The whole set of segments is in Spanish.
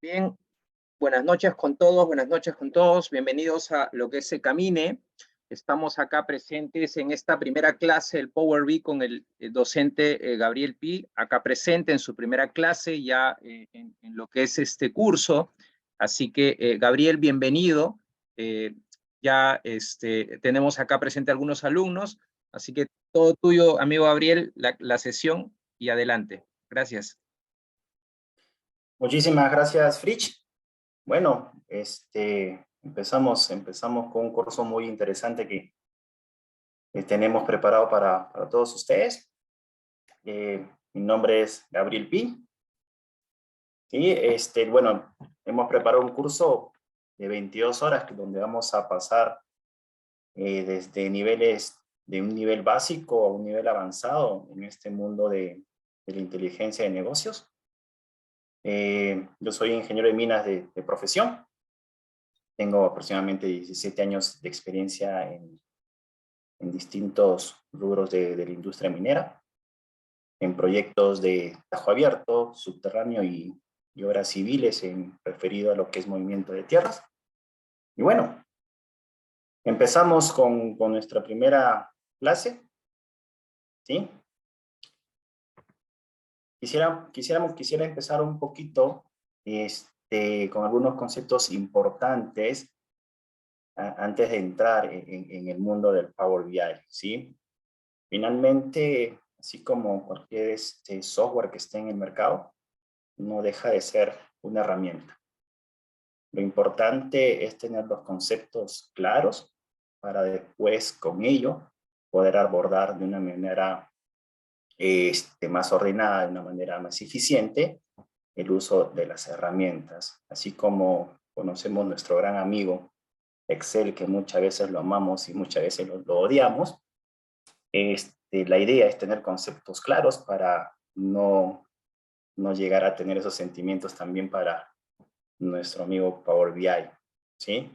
Bien, buenas noches con todos, buenas noches con todos. Bienvenidos a lo que es Se Camine. Estamos acá presentes en esta primera clase del Power BI con el docente Gabriel Pi, acá presente en su primera clase ya en lo que es este curso. Así que, Gabriel, bienvenido. Ya tenemos acá presente algunos alumnos, así que todo tuyo, amigo Gabriel, la sesión y adelante. Gracias. Muchísimas gracias, Fritz. Bueno, empezamos con un curso muy interesante que tenemos preparado para todos ustedes. Mi nombre es Gabriel Pi. Y bueno, hemos preparado un curso de 22 horas donde vamos a pasar desde niveles de un nivel básico a un nivel avanzado en este mundo de la inteligencia de negocios. Yo soy ingeniero de minas de profesión. Tengo aproximadamente 17 años de experiencia en distintos rubros de la industria minera, en proyectos de tajo abierto, subterráneo y obras civiles referido a lo que es movimiento de tierras. Y bueno, empezamos con nuestra primera clase, ¿sí? Quisiera empezar un poquito con algunos conceptos importantes antes de entrar en el mundo del Power BI, ¿sí? Finalmente, así como cualquier software que esté en el mercado, no deja de ser una herramienta. Lo importante es tener los conceptos claros para después con ello poder abordar de una manera más ordenada, de una manera más eficiente, el uso de las herramientas. Así como conocemos nuestro gran amigo Excel, que muchas veces lo amamos y muchas veces lo odiamos, la idea es tener conceptos claros para no llegar a tener esos sentimientos también para nuestro amigo Power BI, ¿sí?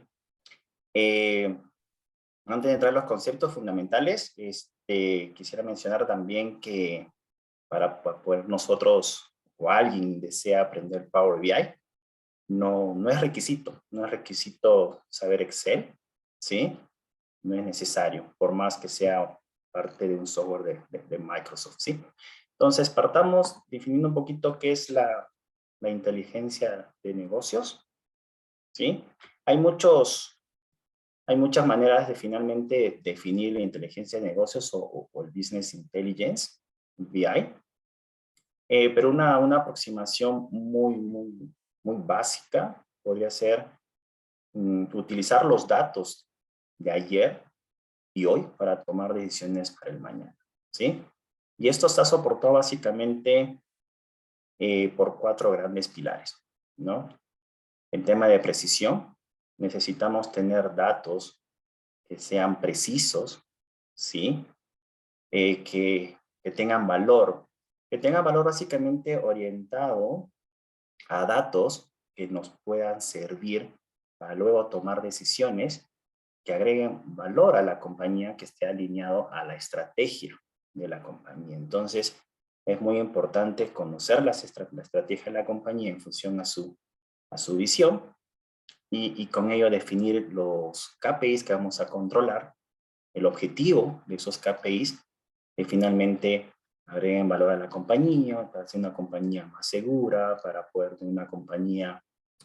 Antes de entrar a los conceptos fundamentales, quisiera mencionar también que para poder nosotros o alguien desea aprender Power BI, no es requisito saber Excel, ¿sí? No es necesario, por más que sea parte de un software de Microsoft, ¿sí? Entonces, partamos definiendo un poquito qué es la inteligencia de negocios, ¿sí? Hay muchas maneras de finalmente definir la inteligencia de negocios o el Business Intelligence, BI, pero una aproximación muy básica podría ser utilizar los datos de ayer y hoy para tomar decisiones para el mañana, ¿sí? Y esto está soportado básicamente por 4 grandes pilares, ¿no? El tema de precisión, necesitamos tener datos que sean precisos, ¿sí? Que tengan valor básicamente orientado a datos que nos puedan servir para luego tomar decisiones que agreguen valor a la compañía, que esté alineado a la estrategia de la compañía. Entonces, es muy importante conocer la estrategia de la compañía en función a su visión y con ello definir los KPIs que vamos a controlar, el objetivo de esos KPIs, que finalmente agreguen valor a la compañía, para ser una compañía más segura, para poder tener una compañía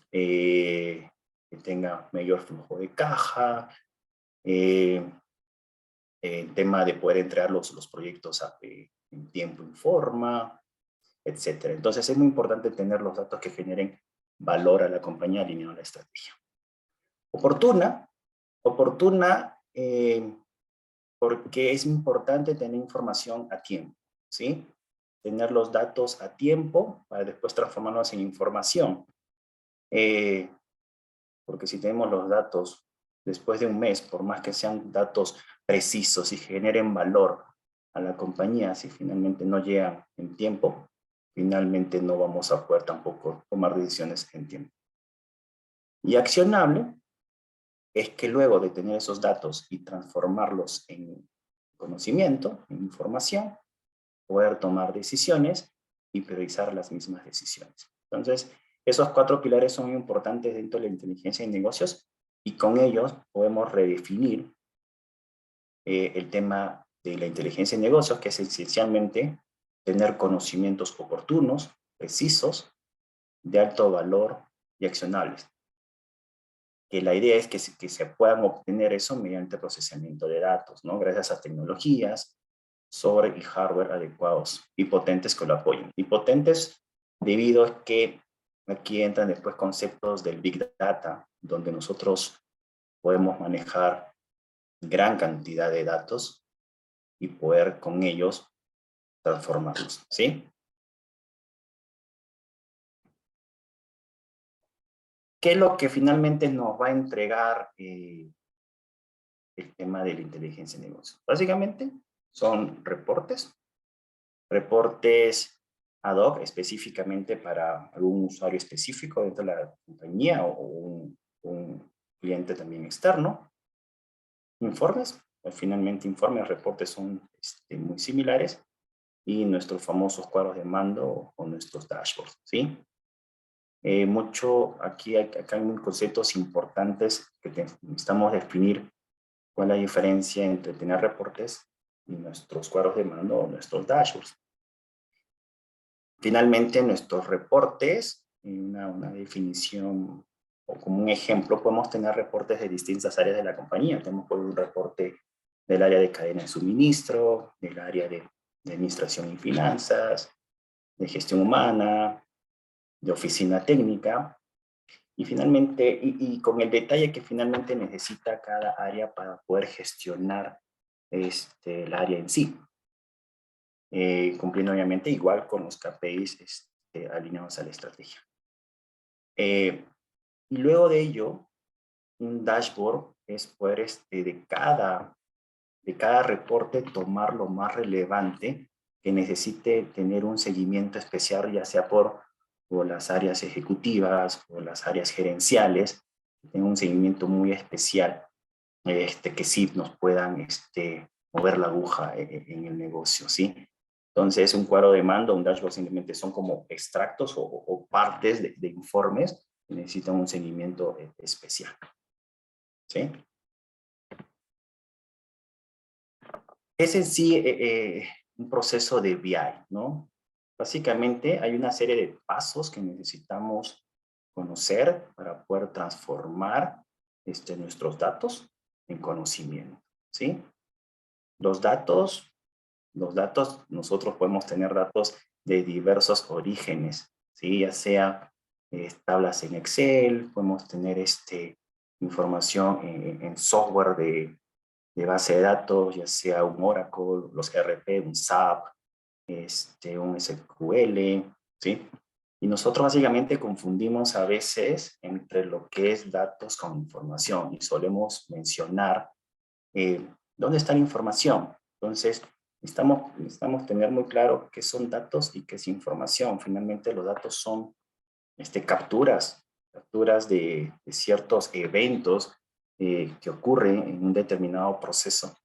que tenga mayor flujo de caja, el tema de poder entregar los proyectos en tiempo y forma, etcétera. Entonces es muy importante tener los datos que generen valor a la compañía alineado a la estrategia. Oportuna porque es importante tener información a tiempo, ¿sí? Tener los datos a tiempo para después transformarlos en información. Porque si tenemos los datos después de un mes, por más que sean datos precisos y generen valor a la compañía, si finalmente no llegan en tiempo, finalmente no vamos a poder tampoco tomar decisiones en tiempo. Y accionable es que luego de tener esos datos y transformarlos en conocimiento, en información, poder tomar decisiones y priorizar las mismas decisiones. Entonces, Esos 4 pilares son muy importantes dentro de la inteligencia de negocios y con ellos podemos redefinir el tema de la inteligencia de negocios, que es esencialmente tener conocimientos oportunos, precisos, de alto valor y accionables. Que la idea es que se puedan obtener eso mediante procesamiento de datos, ¿no? Gracias a tecnologías, software y hardware adecuados y potentes que lo apoyen. Y potentes debido a que aquí entran después conceptos del Big Data, donde nosotros podemos manejar gran cantidad de datos y poder con ellos transformarlos, ¿sí? ¿Qué es lo que finalmente nos va a entregar el tema de la inteligencia de negocios? Básicamente son reportes ad hoc específicamente para algún usuario específico dentro de la compañía o un cliente también externo. Informes, finalmente informes, reportes son muy similares y nuestros famosos cuadros de mando o nuestros dashboards, ¿sí? Acá hay conceptos importantes que necesitamos definir cuál es la diferencia entre tener reportes y nuestros cuadros de mando o nuestros dashboards. Finalmente, nuestros reportes, una definición o como un ejemplo, podemos tener reportes de distintas áreas de la compañía. Tenemos un reporte del área de cadena de suministro, del área de administración y finanzas, de gestión humana, de oficina técnica, y finalmente, y con el detalle que finalmente necesita cada área para poder gestionar el área en sí. Cumpliendo obviamente igual con los KPIs alineados a la estrategia. Y luego de ello, un dashboard es poder de cada reporte tomar lo más relevante que necesite tener un seguimiento especial, ya sea por las áreas ejecutivas o las áreas gerenciales, que tengan un seguimiento muy especial, que sí nos puedan mover la aguja en el negocio, ¿sí? Entonces, un cuadro de mando, un dashboard simplemente son como extractos o partes de informes que necesitan un seguimiento especial, ¿sí? Es en sí un proceso de BI, ¿no? Básicamente hay una serie de pasos que necesitamos conocer para poder transformar nuestros datos en conocimiento, ¿sí? Los datos, nosotros podemos tener datos de diversos orígenes, ¿sí? Ya sea tablas en Excel, podemos tener información en software de base de datos, ya sea un Oracle, los ERP, un SAP, un SQL, ¿sí? Y nosotros básicamente confundimos a veces entre lo que es datos con información y solemos mencionar dónde está la información. Entonces, necesitamos tener muy claro qué son datos y qué es información. Finalmente, los datos son capturas de ciertos eventos que ocurren en un determinado proceso,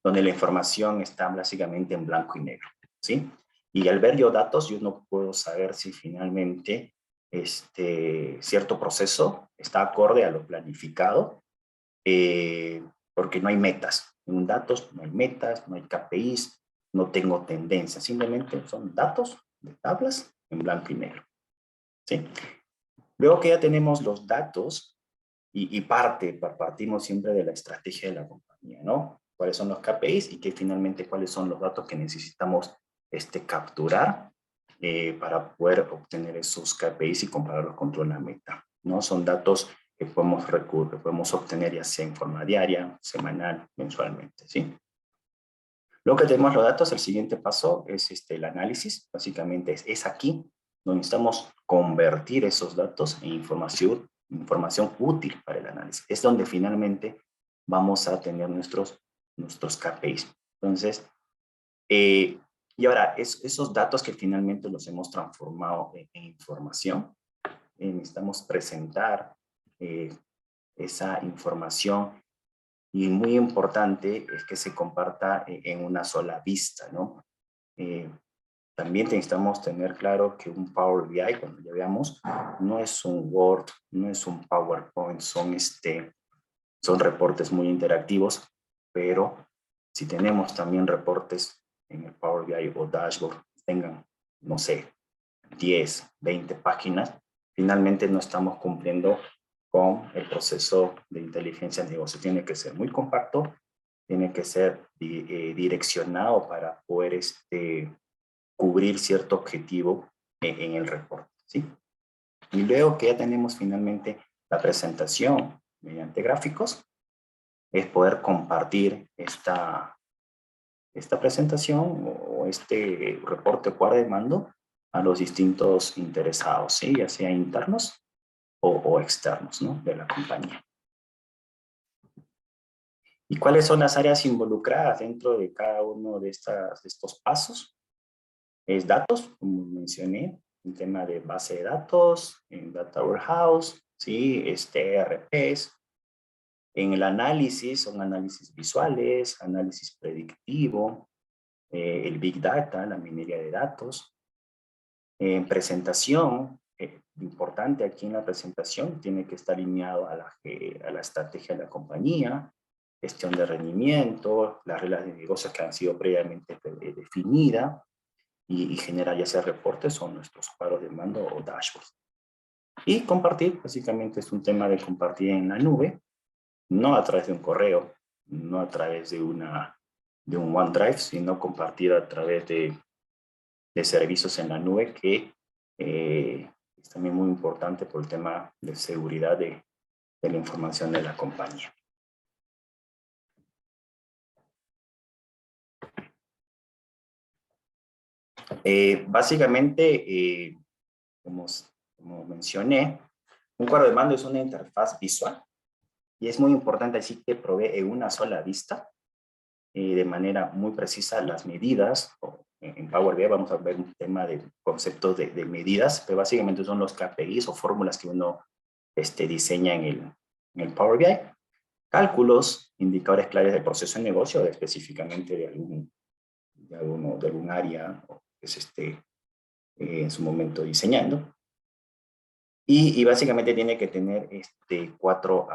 donde la información está básicamente en blanco y negro, ¿sí? Y al ver yo datos, yo no puedo saber si finalmente cierto proceso está acorde a lo planificado, porque no hay metas. En datos no hay metas, no hay KPIs, no tengo tendencia, simplemente son datos de tablas en blanco y negro, ¿sí? Luego que ya tenemos los datos, y partimos siempre de la estrategia de la compañía, ¿no? Cuáles son los KPIs y finalmente cuáles son los datos que necesitamos capturar para poder obtener esos KPIs y compararlos contra una meta, ¿no? Son datos que podemos obtener ya sea en forma diaria, semanal, mensualmente, ¿sí? Luego que tenemos los datos, el siguiente paso es el análisis. Básicamente es aquí donde necesitamos convertir esos datos en información útil para el análisis. Es donde finalmente vamos a tener nuestros KPIs. Entonces, y ahora, esos datos que finalmente los hemos transformado en información, necesitamos presentar esa información, y muy importante es que se comparta en una sola vista, ¿no? También necesitamos tener claro que un Power BI, cuando ya veamos, no es un Word, no es un PowerPoint, son reportes muy interactivos, pero si tenemos también reportes en el Power BI o dashboard, tengan, no sé, 10, 20 páginas, finalmente no estamos cumpliendo con el proceso de inteligencia de negocio. Tiene que ser muy compacto, tiene que ser direccionado para poder cubrir cierto objetivo en el reporte, ¿sí? Y luego que ya tenemos finalmente la presentación mediante gráficos, es poder compartir esta presentación o este reporte o cuadro de mando a los distintos interesados, ¿sí? Ya sea internos o externos, ¿no? De la compañía. ¿Y cuáles son las áreas involucradas dentro de cada uno de estos pasos? Es datos, como mencioné, un tema de base de datos, en Data Warehouse, ¿sí? ERPs. En el análisis, son análisis visuales, análisis predictivo, el Big Data, la minería de datos. En presentación, importante aquí en la presentación, tiene que estar alineado a la estrategia de la compañía, gestión de rendimiento, las reglas de negocio que han sido previamente definidas, y generar ya sea reportes o nuestros cuadros de mando o dashboards. Y compartir, básicamente es un tema de compartir en la nube, no a través de un correo, no a través de un OneDrive, sino compartir a través de servicios en la nube, que es también muy importante por el tema de seguridad de la información de la compañía. Básicamente, como mencioné, un cuadro de mando es una interfaz visual y es muy importante así que provee en una sola vista de manera muy precisa las medidas. En Power BI vamos a ver un tema de conceptos de medidas, pero básicamente son los KPIs o fórmulas que uno diseña en el Power BI. Cálculos, indicadores claves del proceso de negocio, específicamente de algún área que se esté en su momento diseñando. Y básicamente tiene que tener cuatro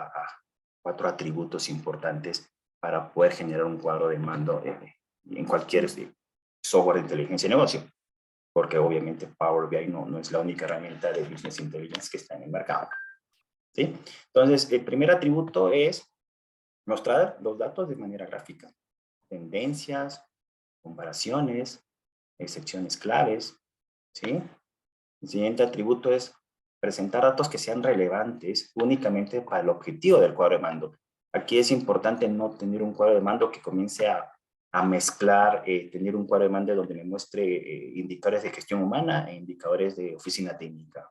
atributos importantes para poder generar un cuadro de mando en cualquier software de inteligencia de negocio, porque obviamente Power BI no es la única herramienta de Business Intelligence que está en el mercado, ¿sí? Entonces, el primer atributo es mostrar los datos de manera gráfica, tendencias, comparaciones, secciones claves, ¿sí? El siguiente atributo es presentar datos que sean relevantes únicamente para el objetivo del cuadro de mando. Aquí es importante no tener un cuadro de mando que comience a mezclar, tener un cuadro de mando donde me muestre indicadores de gestión humana e indicadores de oficina técnica.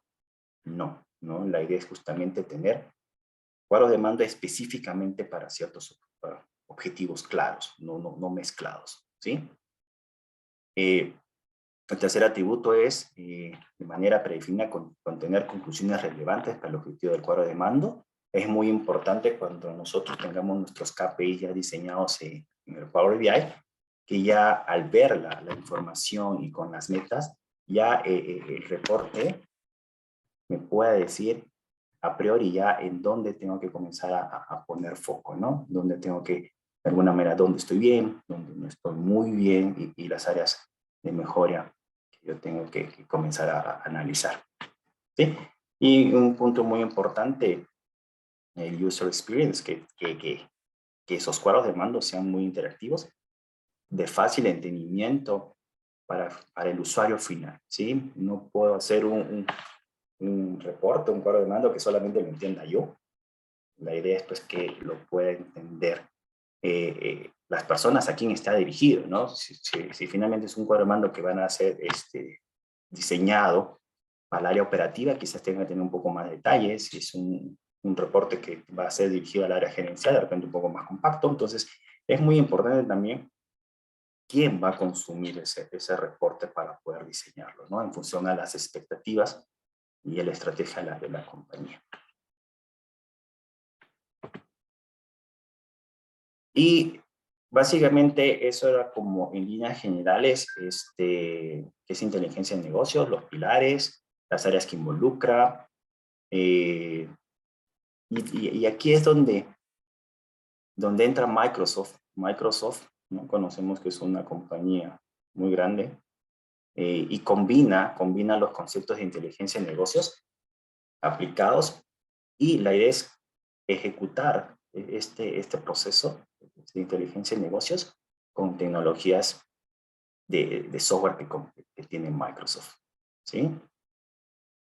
No, la idea es justamente tener cuadros de mando específicamente para ciertos objetivos claros, no mezclados, ¿sí? El tercer atributo es, de manera predefinida, contener conclusiones relevantes para el objetivo del cuadro de mando. Es muy importante cuando nosotros tengamos nuestros KPIs ya diseñados en el Power BI, que ya al ver la información y con las metas, ya el reporte me pueda decir a priori ya en dónde tengo que comenzar a poner foco, ¿no? Dónde tengo que, de alguna manera, dónde estoy bien, dónde no estoy muy bien, y las áreas de mejora yo tengo que comenzar a analizar, ¿sí? Y un punto muy importante, el user experience, que esos cuadros de mando sean muy interactivos, de fácil entendimiento para el usuario final, ¿sí? No puedo hacer un reporte, un cuadro de mando que solamente lo entienda yo. La idea es pues que lo pueda entender las personas a quien está dirigido, ¿no? Si finalmente es un cuadro de mando que van a ser diseñado para el área operativa, quizás tenga que tener un poco más de detalles. Si es un reporte que va a ser dirigido al área gerencial, de repente un poco más compacto. Entonces, es muy importante también quién va a consumir ese reporte para poder diseñarlo, ¿no? En función a las expectativas y a la estrategia de la compañía. Y Básicamente eso era como en líneas generales, qué es inteligencia en negocios, los pilares, las áreas que involucra. Y aquí es donde entra Microsoft. Microsoft, ¿no? Conocemos que es una compañía muy grande y combina los conceptos de inteligencia en negocios aplicados, y la idea es ejecutar este proceso de inteligencia en negocios con tecnologías de software que tiene Microsoft, ¿sí?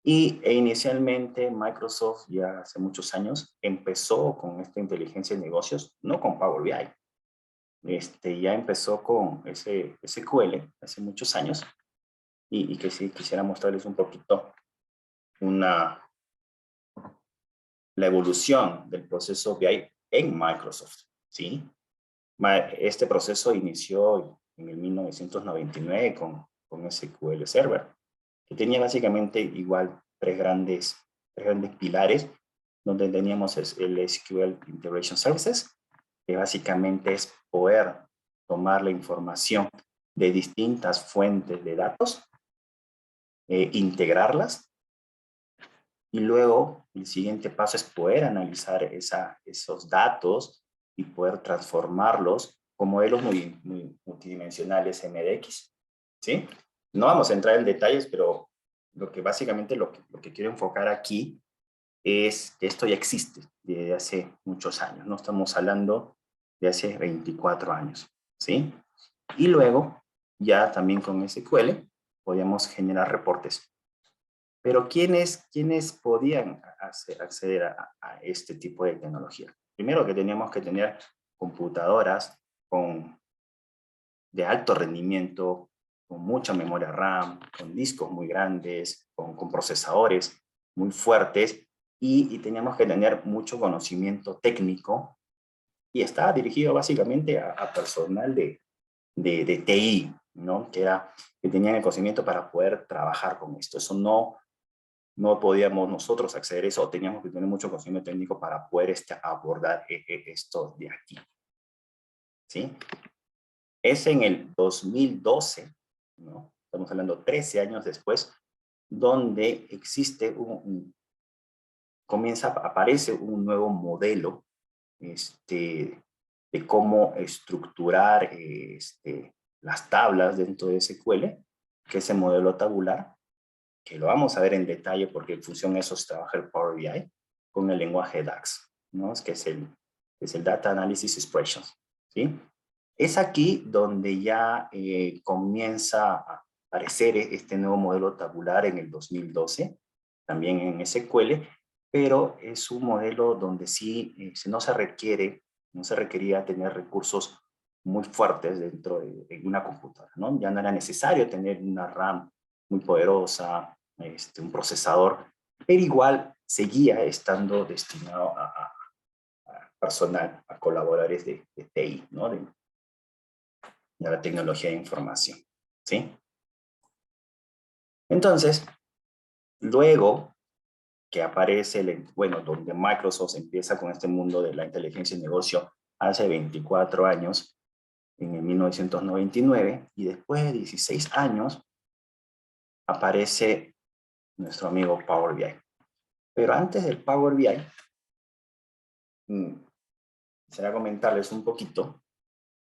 E inicialmente Microsoft ya hace muchos años empezó con esta inteligencia en negocios, no con Power BI. Ya empezó con SQL hace muchos años, y que sí quisiera mostrarles un poquito la evolución del proceso BI en Microsoft, ¿sí? Este proceso inició en el 1999 con SQL Server, que tenía básicamente igual tres grandes pilares, donde teníamos el SQL Integration Services, que básicamente es poder tomar la información de distintas fuentes de datos, integrarlas, y luego el siguiente paso es poder analizar esos datos y poder transformarlos con modelos muy multidimensionales MDX, ¿sí? No vamos a entrar en detalles, pero básicamente lo que quiero enfocar aquí es que esto ya existe desde hace muchos años, no estamos hablando de hace 24 años, ¿sí? Y luego, ya también con SQL, podíamos generar reportes. Pero ¿quiénes podían acceder a este tipo de tecnología? Primero que teníamos que tener computadoras de alto rendimiento, con mucha memoria RAM, con discos muy grandes, con procesadores muy fuertes, y teníamos que tener mucho conocimiento técnico, y estaba dirigido básicamente a personal de TI, ¿no? Que tenían el conocimiento para poder trabajar con esto. Eso no podíamos nosotros acceder a eso, o teníamos que tener mucho conocimiento técnico para poder abordar esto de aquí, ¿sí? Es en el 2012, ¿no? Estamos hablando 13 años después, donde aparece un nuevo modelo de cómo estructurar las tablas dentro de SQL, que es el modelo tabular, que lo vamos a ver en detalle porque en función de eso trabaja el Power BI con el lenguaje DAX, ¿no? Que es el Data Analysis Expressions, ¿sí? Es aquí donde ya comienza a aparecer este nuevo modelo tabular en el 2012, también en SQL, pero es un modelo donde sí no se requería tener recursos muy fuertes dentro de una computadora, ¿no? Ya no era necesario tener una RAM muy poderosa, un procesador, pero igual seguía estando destinado a personal, a colaboradores de TI, ¿no? De la tecnología de información, ¿sí? Entonces, luego que aparece, donde Microsoft empieza con este mundo de la inteligencia de negocio hace 24 años, en el 1999, y después de 16 años, aparece nuestro amigo Power BI. Pero antes del Power BI, quisiera comentarles un poquito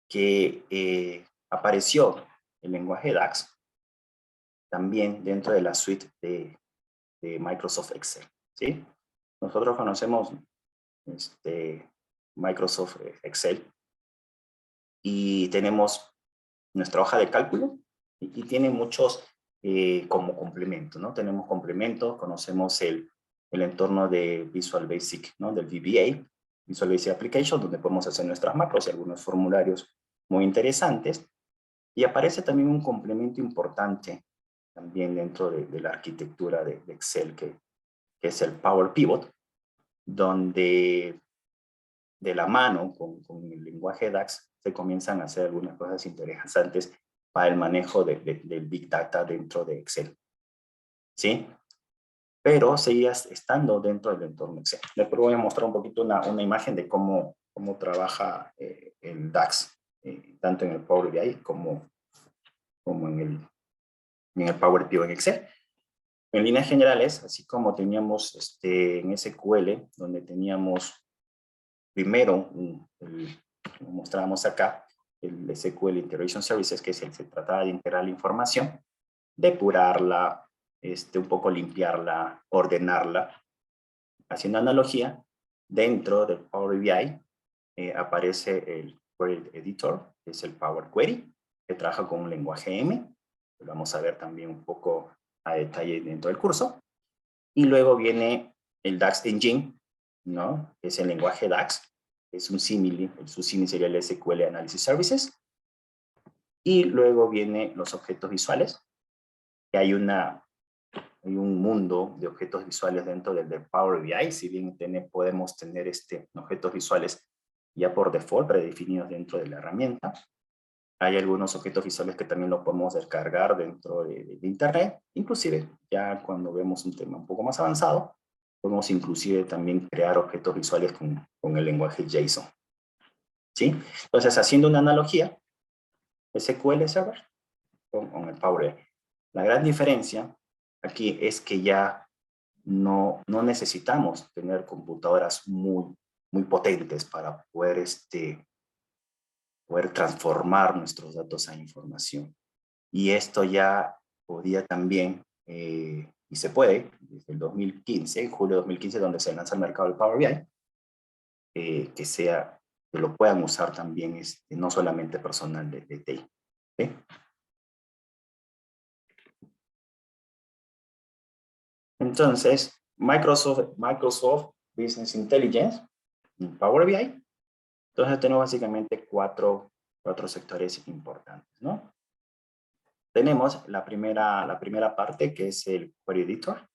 que apareció el lenguaje DAX también dentro de la suite de Microsoft Excel, ¿sí? Nosotros conocemos Microsoft Excel y tenemos nuestra hoja de cálculo y tiene muchos como complemento, ¿no? Tenemos complementos, conocemos el entorno de Visual Basic, ¿no? Del VBA, Visual Basic Application, donde podemos hacer nuestras macros y algunos formularios muy interesantes. Y aparece también un complemento importante también dentro de la arquitectura de Excel, que es el Power Pivot, donde de la mano con el lenguaje DAX se comienzan a hacer algunas cosas interesantes para el manejo del Big Data dentro de Excel, ¿sí? Pero seguías estando dentro del entorno Excel. Después voy a mostrar un poquito una imagen de cómo trabaja el DAX tanto en el Power BI como en el Power BI o en Excel. En líneas generales, así como teníamos en SQL, donde teníamos primero, como mostrábamos acá, el SQL Integration Services, que se trataba de integrar la información, depurarla, un poco limpiarla, ordenarla. Haciendo analogía, dentro del Power BI aparece el Query Editor, que es el Power Query, que trabaja con un lenguaje M. Lo vamos a ver también un poco a detalle dentro del curso. Y luego viene el DAX Engine, ¿no? Es el lenguaje DAX, es un símil, su símil sería el SQL Analysis Services. Y luego vienen los objetos visuales, que hay un mundo de objetos visuales dentro del Power BI, si bien podemos tener objetos visuales ya por default predefinidos dentro de la herramienta. Hay algunos objetos visuales que también lo podemos descargar dentro de Internet. Inclusive, ya cuando vemos un tema un poco más avanzado, podemos inclusive también crear objetos visuales con el lenguaje JSON. ¿Sí? Entonces, haciendo una analogía, SQL Server con el Power BI. La gran diferencia aquí es que ya no necesitamos tener computadoras muy potentes para poder transformar nuestros datos a información. Y esto ya podía también, y se puede, desde el 2015, en julio de 2015, donde se lanza al mercado el Power BI, que lo puedan usar también, no solamente personal de TI. ¿Sí? Entonces, Microsoft Business Intelligence, Power BI. Entonces tenemos básicamente cuatro sectores importantes, ¿no? Tenemos la primera parte, que es el Query Editor.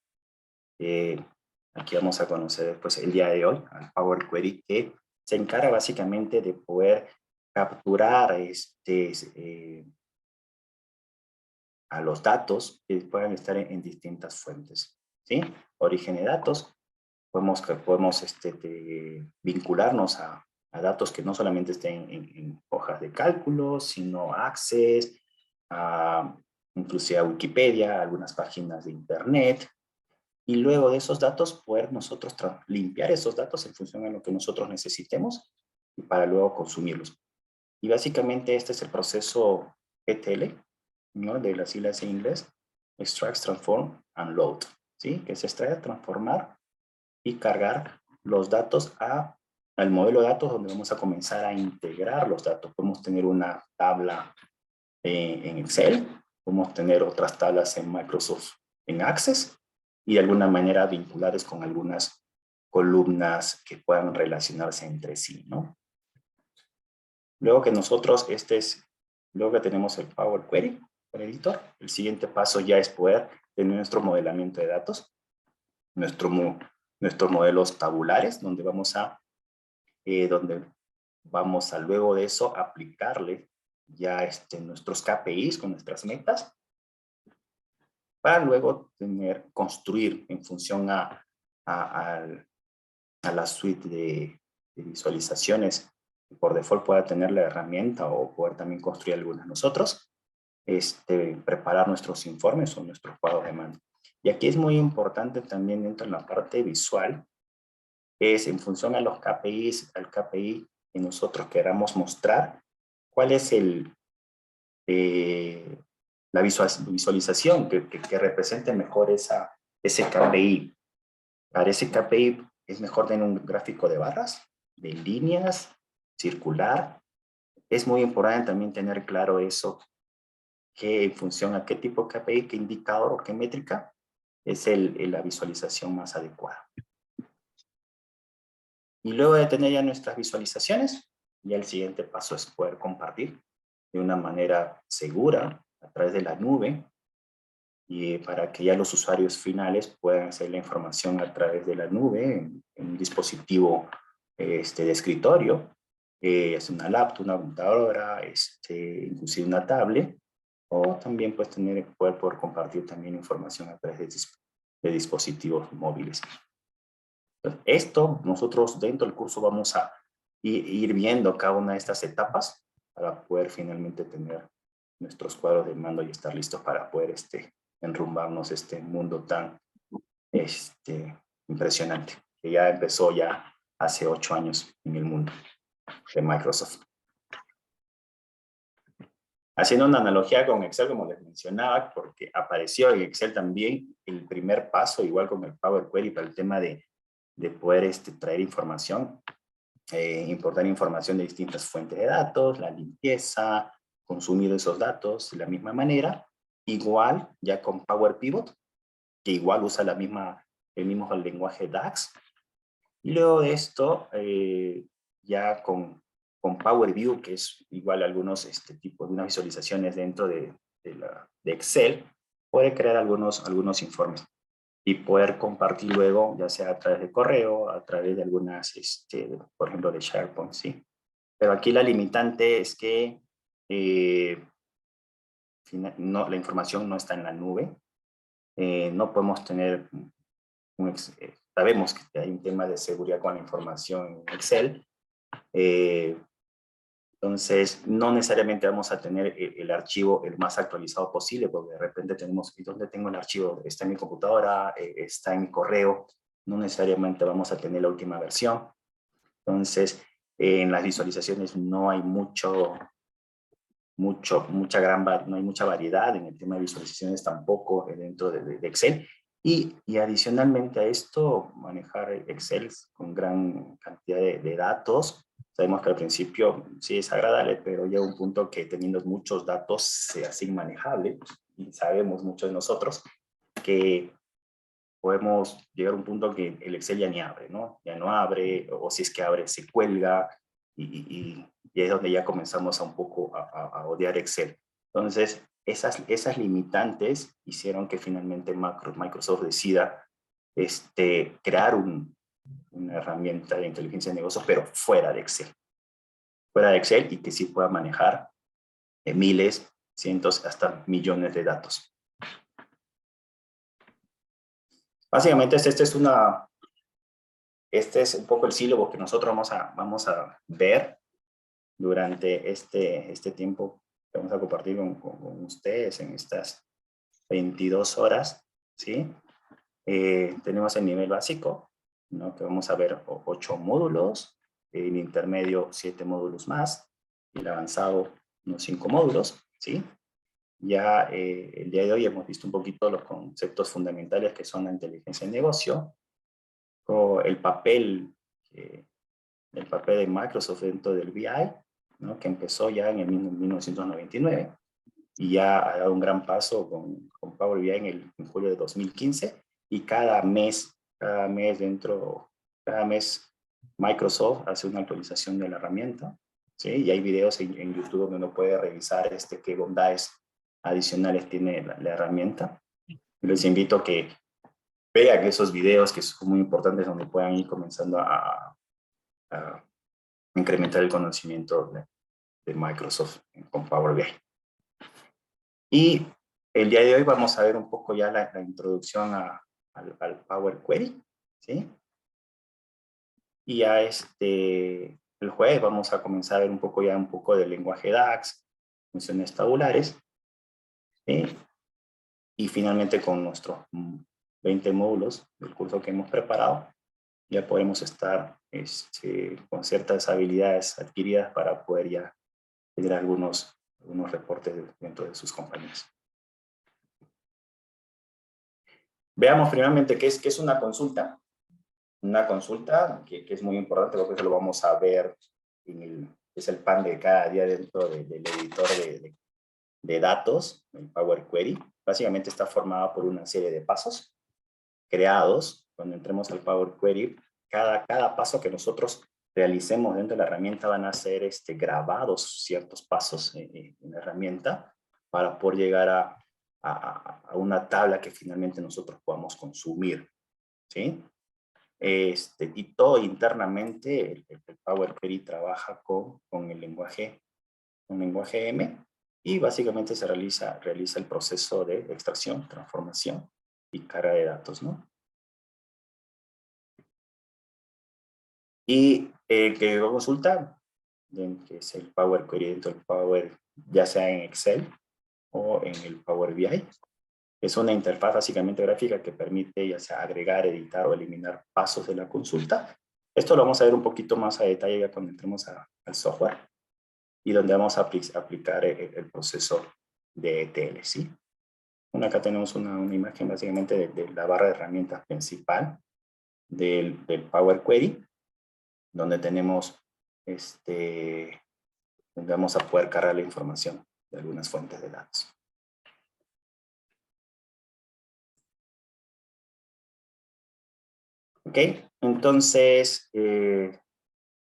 Aquí vamos a conocer después el día de hoy al Power Query, que se encarga básicamente de poder capturar a los datos que puedan estar en distintas fuentes, ¿sí? Origen de datos, podemos vincularnos a datos que no solamente estén en hojas de cálculo, sino Access, inclusive a Wikipedia, algunas páginas de Internet, y luego de esos datos poder nosotros limpiar esos datos en función de lo que nosotros necesitemos y para luego consumirlos. Y básicamente este es el proceso ETL, ¿no? De las siglas en inglés, Extract, Transform and Load, ¿sí? Que se extrae, transformar y cargar los datos al modelo de datos, donde vamos a comenzar a integrar los datos. Podemos tener una tabla en Excel, podemos tener otras tablas en Microsoft en Access, y de alguna manera vinculadas con algunas columnas que puedan relacionarse entre sí, ¿no? Luego que luego que tenemos el Power Query, el editor, el siguiente paso ya es poder tener nuestro modelamiento de datos, nuestros modelos tabulares, donde vamos a luego de eso aplicarle ya nuestros KPIs con nuestras metas, para luego construir en función a la suite de visualizaciones que por default pueda tener la herramienta, o poder también construir algunas nosotros, preparar nuestros informes o nuestros cuadros de mando. Y aquí es muy importante también dentro de la parte visual, es en función a los KPIs, al KPI que nosotros queramos mostrar, cuál es la visualización que represente mejor ese KPI. Para ese KPI es mejor tener un gráfico de barras, de líneas, circular. Es muy importante también tener claro eso, que en función a qué tipo de KPI, qué indicador o qué métrica es la visualización más adecuada. Y luego de tener ya nuestras visualizaciones, ya el siguiente paso es poder compartir de una manera segura a través de la nube, y para que ya los usuarios finales puedan hacer la información a través de la nube en un dispositivo de escritorio, es una laptop, una computadora, inclusive una tablet, o también pues poder compartir también información a través de dispositivos móviles. Entonces, esto nosotros dentro del curso vamos a ir viendo cada una de estas etapas para poder finalmente tener nuestros cuadros de mando y estar listos para poder enrumbarnos este mundo tan impresionante, que ya empezó ya hace 8 años en el mundo de Microsoft. Haciendo una analogía con Excel, como les mencionaba, porque apareció en Excel también el primer paso, igual con el Power Query, para el tema de poder traer información, importar información de distintas fuentes de datos, la limpieza, consumir esos datos de la misma manera, igual ya con Power Pivot, que igual usa el mismo lenguaje DAX. Y luego de esto, ya con Power View, que es igual algunos tipos de unas visualizaciones dentro de Excel, puede crear algunos informes y poder compartir luego, ya sea a través de correo, a través de algunas, por ejemplo, de SharePoint, ¿sí? Pero aquí la limitante es que la información no está en la nube. No podemos tener sabemos que hay un tema de seguridad con la información en Excel. Entonces, no necesariamente vamos a tener el archivo el más actualizado posible, porque de repente tenemos, ¿y dónde tengo el archivo? Está en mi computadora, está en mi correo. No necesariamente vamos a tener la última versión. Entonces, en las visualizaciones no hay no hay mucha variedad en el tema de visualizaciones tampoco dentro de Excel. Y adicionalmente a esto, manejar Excel con gran cantidad de datos. Sabemos que al principio sí es agradable, pero llega un punto que teniendo muchos datos se hace inmanejable. Y sabemos muchos de nosotros que podemos llegar a un punto que el Excel ya ni abre, ¿no? Ya no abre, o si es que abre, se cuelga, y es donde ya comenzamos un poco a odiar Excel. Entonces, esas limitantes hicieron que finalmente Microsoft decida crear una herramienta de inteligencia de negocios, pero fuera de Excel. Fuera de Excel y que sí pueda manejar miles, cientos, hasta millones de datos. Básicamente, este es un poco el sílabo que nosotros vamos a ver durante este tiempo que vamos a compartir con ustedes en estas 22 horas, ¿sí? Tenemos el nivel básico, ¿no? Que vamos a ver 8 módulos, el intermedio 7 módulos más, y el avanzado unos 5 módulos, ¿sí? Ya el día de hoy hemos visto un poquito los conceptos fundamentales que son la inteligencia de negocio, o el papel de Microsoft dentro del BI, ¿no? Que empezó ya en el 1999 y ya ha dado un gran paso con Power BI en julio de 2015, y cada mes Microsoft hace una actualización de la herramienta, ¿sí? Y hay videos en YouTube donde uno puede revisar qué bondades adicionales tiene la herramienta. Les invito a que vean esos videos que son muy importantes, donde puedan ir comenzando a incrementar el conocimiento de Microsoft con Power BI. Y el día de hoy vamos a ver un poco ya la introducción al Power Query, ¿sí? Y ya el jueves vamos a comenzar a ver un poco del lenguaje DAX, funciones tabulares, ¿sí? Y finalmente con nuestros 20 módulos del curso que hemos preparado, ya podemos estar con ciertas habilidades adquiridas para poder ya tener algunos reportes dentro de sus compañías. Veamos primeramente qué es una consulta. Una consulta que es muy importante, porque eso lo vamos a ver es el pan de cada día dentro del editor de datos, el Power Query. Básicamente está formada por una serie de pasos creados. Cuando entremos al Power Query, cada paso que nosotros realicemos dentro de la herramienta van a ser grabados ciertos pasos en la herramienta para poder llegar a una tabla que finalmente nosotros podamos consumir, ¿sí? Y todo internamente, el Power Query trabaja con el lenguaje M, y básicamente se realiza el proceso de extracción, transformación y carga de datos, ¿no? Y que consulta, que es el Power Query dentro del Power, ya sea en Excel o en el Power BI. Es una interfaz básicamente gráfica que permite ya sea agregar, editar o eliminar pasos de la consulta. Esto lo vamos a ver un poquito más a detalle ya cuando entremos al software y donde vamos a aplicar el proceso de ETL, ¿sí? Bueno, acá tenemos una imagen básicamente de la barra de herramientas principal del Power Query, donde tenemos donde vamos a poder cargar la información de algunas fuentes de datos. Ok, entonces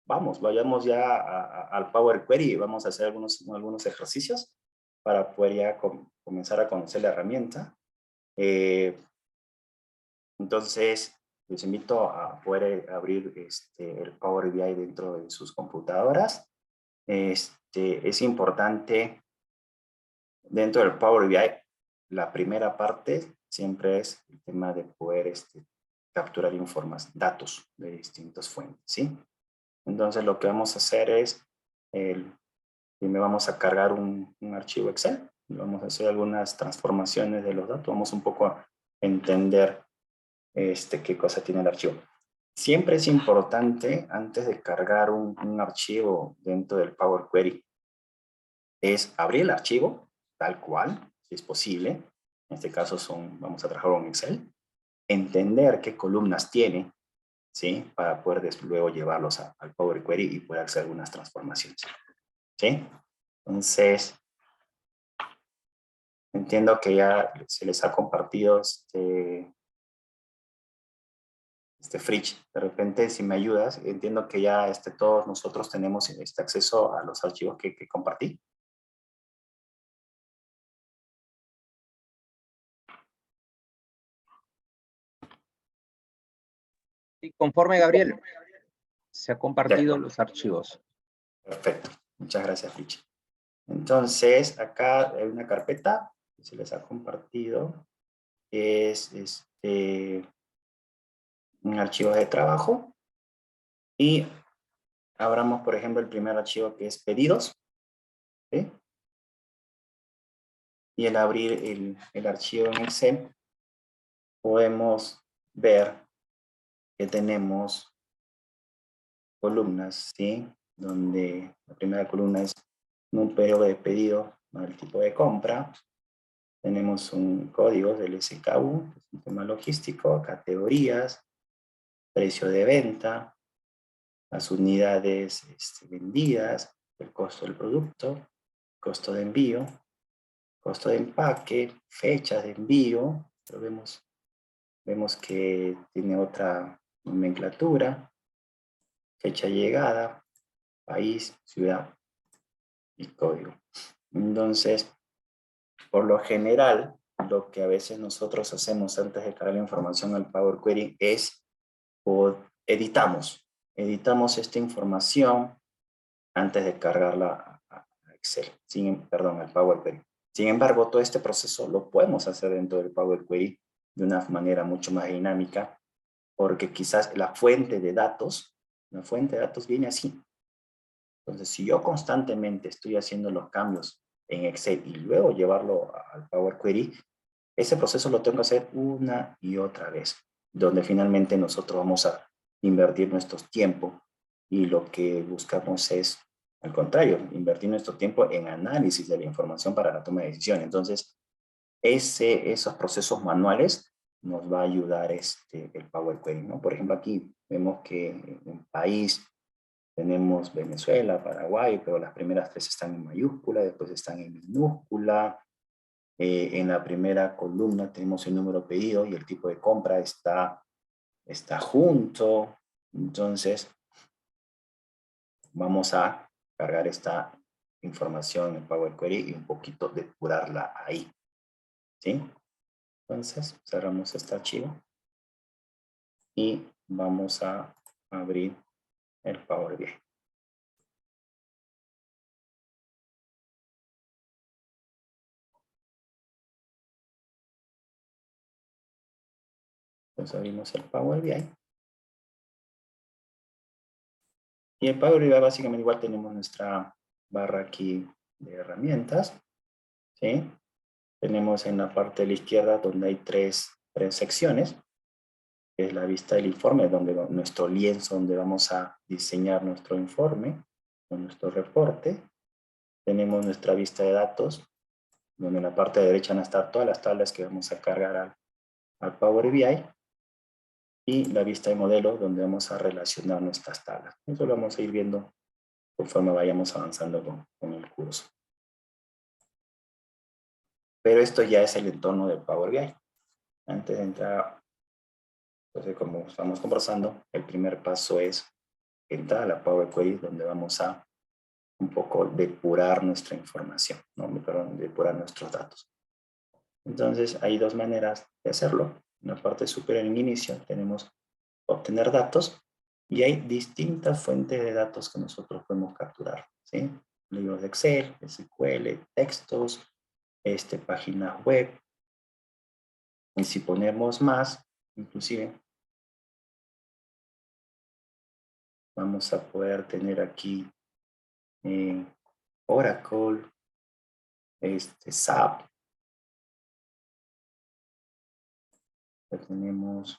vayamos ya al Power Query y vamos a hacer algunos ejercicios para poder ya comenzar a conocer la herramienta. Entonces, les invito a poder abrir el Power BI dentro de sus computadoras. Es importante dentro del Power BI, la primera parte siempre es el tema de poder capturar datos de distintas fuentes, ¿sí? Entonces, lo que vamos a hacer es, primero vamos a cargar un archivo Excel, vamos a hacer algunas transformaciones de los datos, vamos un poco a entender qué cosa tiene el archivo. Siempre es importante, antes de cargar un archivo dentro del Power Query, es abrir el archivo, tal cual, si es posible. En este caso vamos a trabajar con Excel. Entender qué columnas tiene, ¿sí? Para poder luego llevarlos al Power Query y poder hacer algunas transformaciones, ¿sí? Entonces, entiendo que ya se les ha compartido Fridge. De repente, si me ayudas, entiendo que ya todos nosotros tenemos acceso a los archivos que compartí. Sí, conforme, Gabriel, se ha compartido Ya, los archivos. perfecto. Muchas gracias, Fridge. Entonces, acá hay una carpeta que se les ha compartido. Es un archivo de trabajo. Y abramos, por ejemplo, el primer archivo que es pedidos, ¿sí? Y al abrir el archivo en Excel, podemos ver que tenemos columnas, ¿sí? Donde la primera columna es un periodo de pedido, ¿no? El tipo de compra. Tenemos un código del SKU, sistema logístico, categorías, precio de venta, las unidades vendidas, el costo del producto, costo de envío, costo de empaque, fechas de envío, pero vemos que tiene otra nomenclatura, fecha de llegada, país, ciudad y código. Entonces, por lo general, lo que a veces nosotros hacemos antes de cargar la información al Power Query es editamos esta información antes de cargarla a Excel, perdón, al Power Query. Sin embargo, todo este proceso lo podemos hacer dentro del Power Query de una manera mucho más dinámica, porque quizás la fuente de datos viene así. Entonces, si yo constantemente estoy haciendo los cambios en Excel y luego llevarlo al Power Query, ese proceso lo tengo que hacer una y otra vez, donde finalmente nosotros vamos a invertir nuestro tiempo y lo que buscamos es, al contrario, invertir nuestro tiempo en análisis de la información para la toma de decisiones. Entonces, esos procesos manuales nos va a ayudar el Power Query, ¿no? Por ejemplo, aquí vemos que en país tenemos Venezuela, Paraguay, pero las primeras tres están en mayúscula, después están en minúscula. En la primera columna tenemos el número pedido y el tipo de compra está junto. Entonces, vamos a cargar esta información en Power Query y un poquito depurarla ahí, ¿sí? Entonces, cerramos este archivo y vamos a abrir el Power BI. Entonces abrimos el Power BI. Y en Power BI básicamente igual tenemos nuestra barra aquí de herramientas, ¿sí? Tenemos en la parte de la izquierda donde hay tres secciones, que es la vista del informe, donde nuestro lienzo, donde vamos a diseñar nuestro informe, o nuestro reporte. Tenemos nuestra vista de datos, donde en la parte de derecha van a estar todas las tablas que vamos a cargar al Power BI. Y la vista de modelo, donde vamos a relacionar nuestras tablas. Eso lo vamos a ir viendo conforme vayamos avanzando con el curso. Pero esto ya es el entorno del Power BI. Antes de entrar, entonces como estamos conversando, el primer paso es entrar a la Power Query, donde vamos a un poco depurar nuestra información, ¿no? Perdón, depurar nuestros datos. Entonces hay dos maneras de hacerlo. En la parte superior, en inicio, tenemos obtener datos y hay distintas fuentes de datos que nosotros podemos capturar, ¿sí? Libros de Excel, SQL, textos, páginas web. Y si ponemos más, inclusive, vamos a poder tener aquí Oracle, SAP. Tenemos,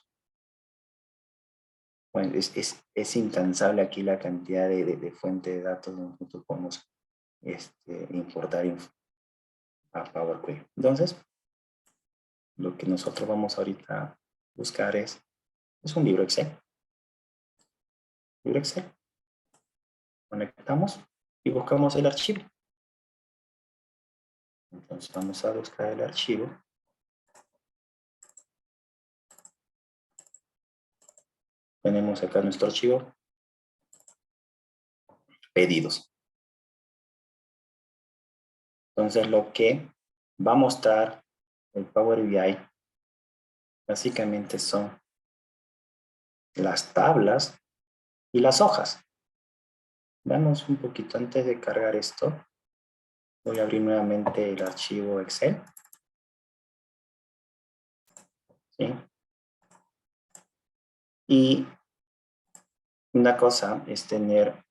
bueno, es incansable aquí la cantidad de fuentes de datos donde nosotros podemos importar a Power Query. Entonces, lo que nosotros vamos ahorita a buscar es un libro Excel. Libro Excel. Conectamos y buscamos el archivo. Entonces vamos a buscar el archivo. Tenemos acá nuestro archivo. Pedidos. Entonces lo que va a mostrar el Power BI básicamente son las tablas y las hojas. Veamos un poquito antes de cargar esto. Voy a abrir nuevamente el archivo Excel. ¿Sí? Y una cosa es tener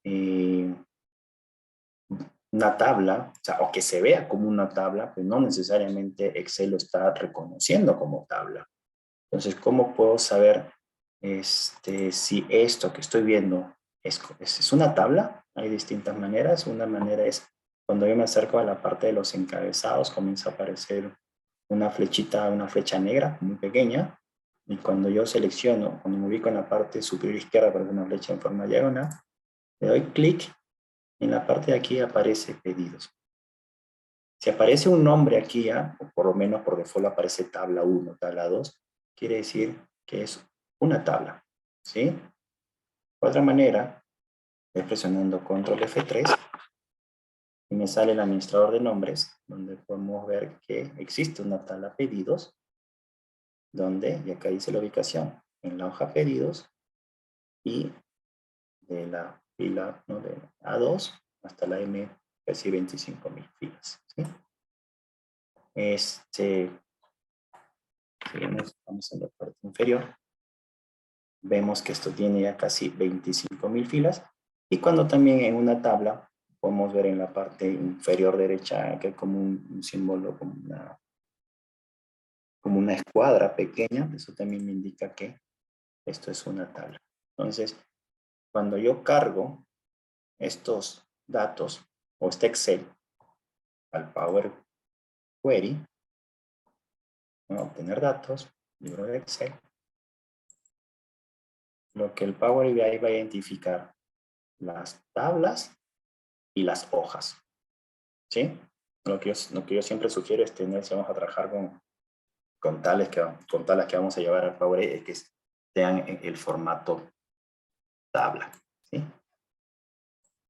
una tabla, o que se vea como una tabla, pero no necesariamente Excel lo está reconociendo como tabla. Entonces, ¿cómo puedo saber si esto que estoy viendo es una tabla? Hay distintas maneras. Una manera es cuando yo me acerco a la parte de los encabezados, comienza a aparecer una flechita, una flecha negra muy pequeña. Y cuando yo selecciono, cuando me ubico en la parte superior izquierda, aparece una flecha en forma diagonal, le doy clic. En la parte de aquí aparece pedidos. Si aparece un nombre aquí ya, o por lo menos por default aparece tabla 1, tabla 2, quiere decir que es una tabla, ¿sí? Otra manera es presionando control F3 y me sale el administrador de nombres, donde podemos ver que existe una tabla pedidos, donde, y acá dice la ubicación, en la hoja pedidos y de la fila, ¿no?, de A2 hasta la M, casi 25.000 filas, ¿sí? Vamos en la parte inferior, vemos que esto tiene ya casi 25.000 filas, y cuando también en una tabla podemos ver en la parte inferior derecha que hay como un símbolo, como una escuadra pequeña, eso también me indica que esto es una tabla. Entonces, cuando yo cargo estos datos o este Excel al Power Query, voy a obtener datos, libro de Excel, lo que el Power BI va a identificar las tablas y las hojas, ¿sí? Lo que yo siempre sugiero es tener, si vamos a trabajar con tablas que vamos a llevar al Power BI, es que sean en el formato tabla, ¿sí?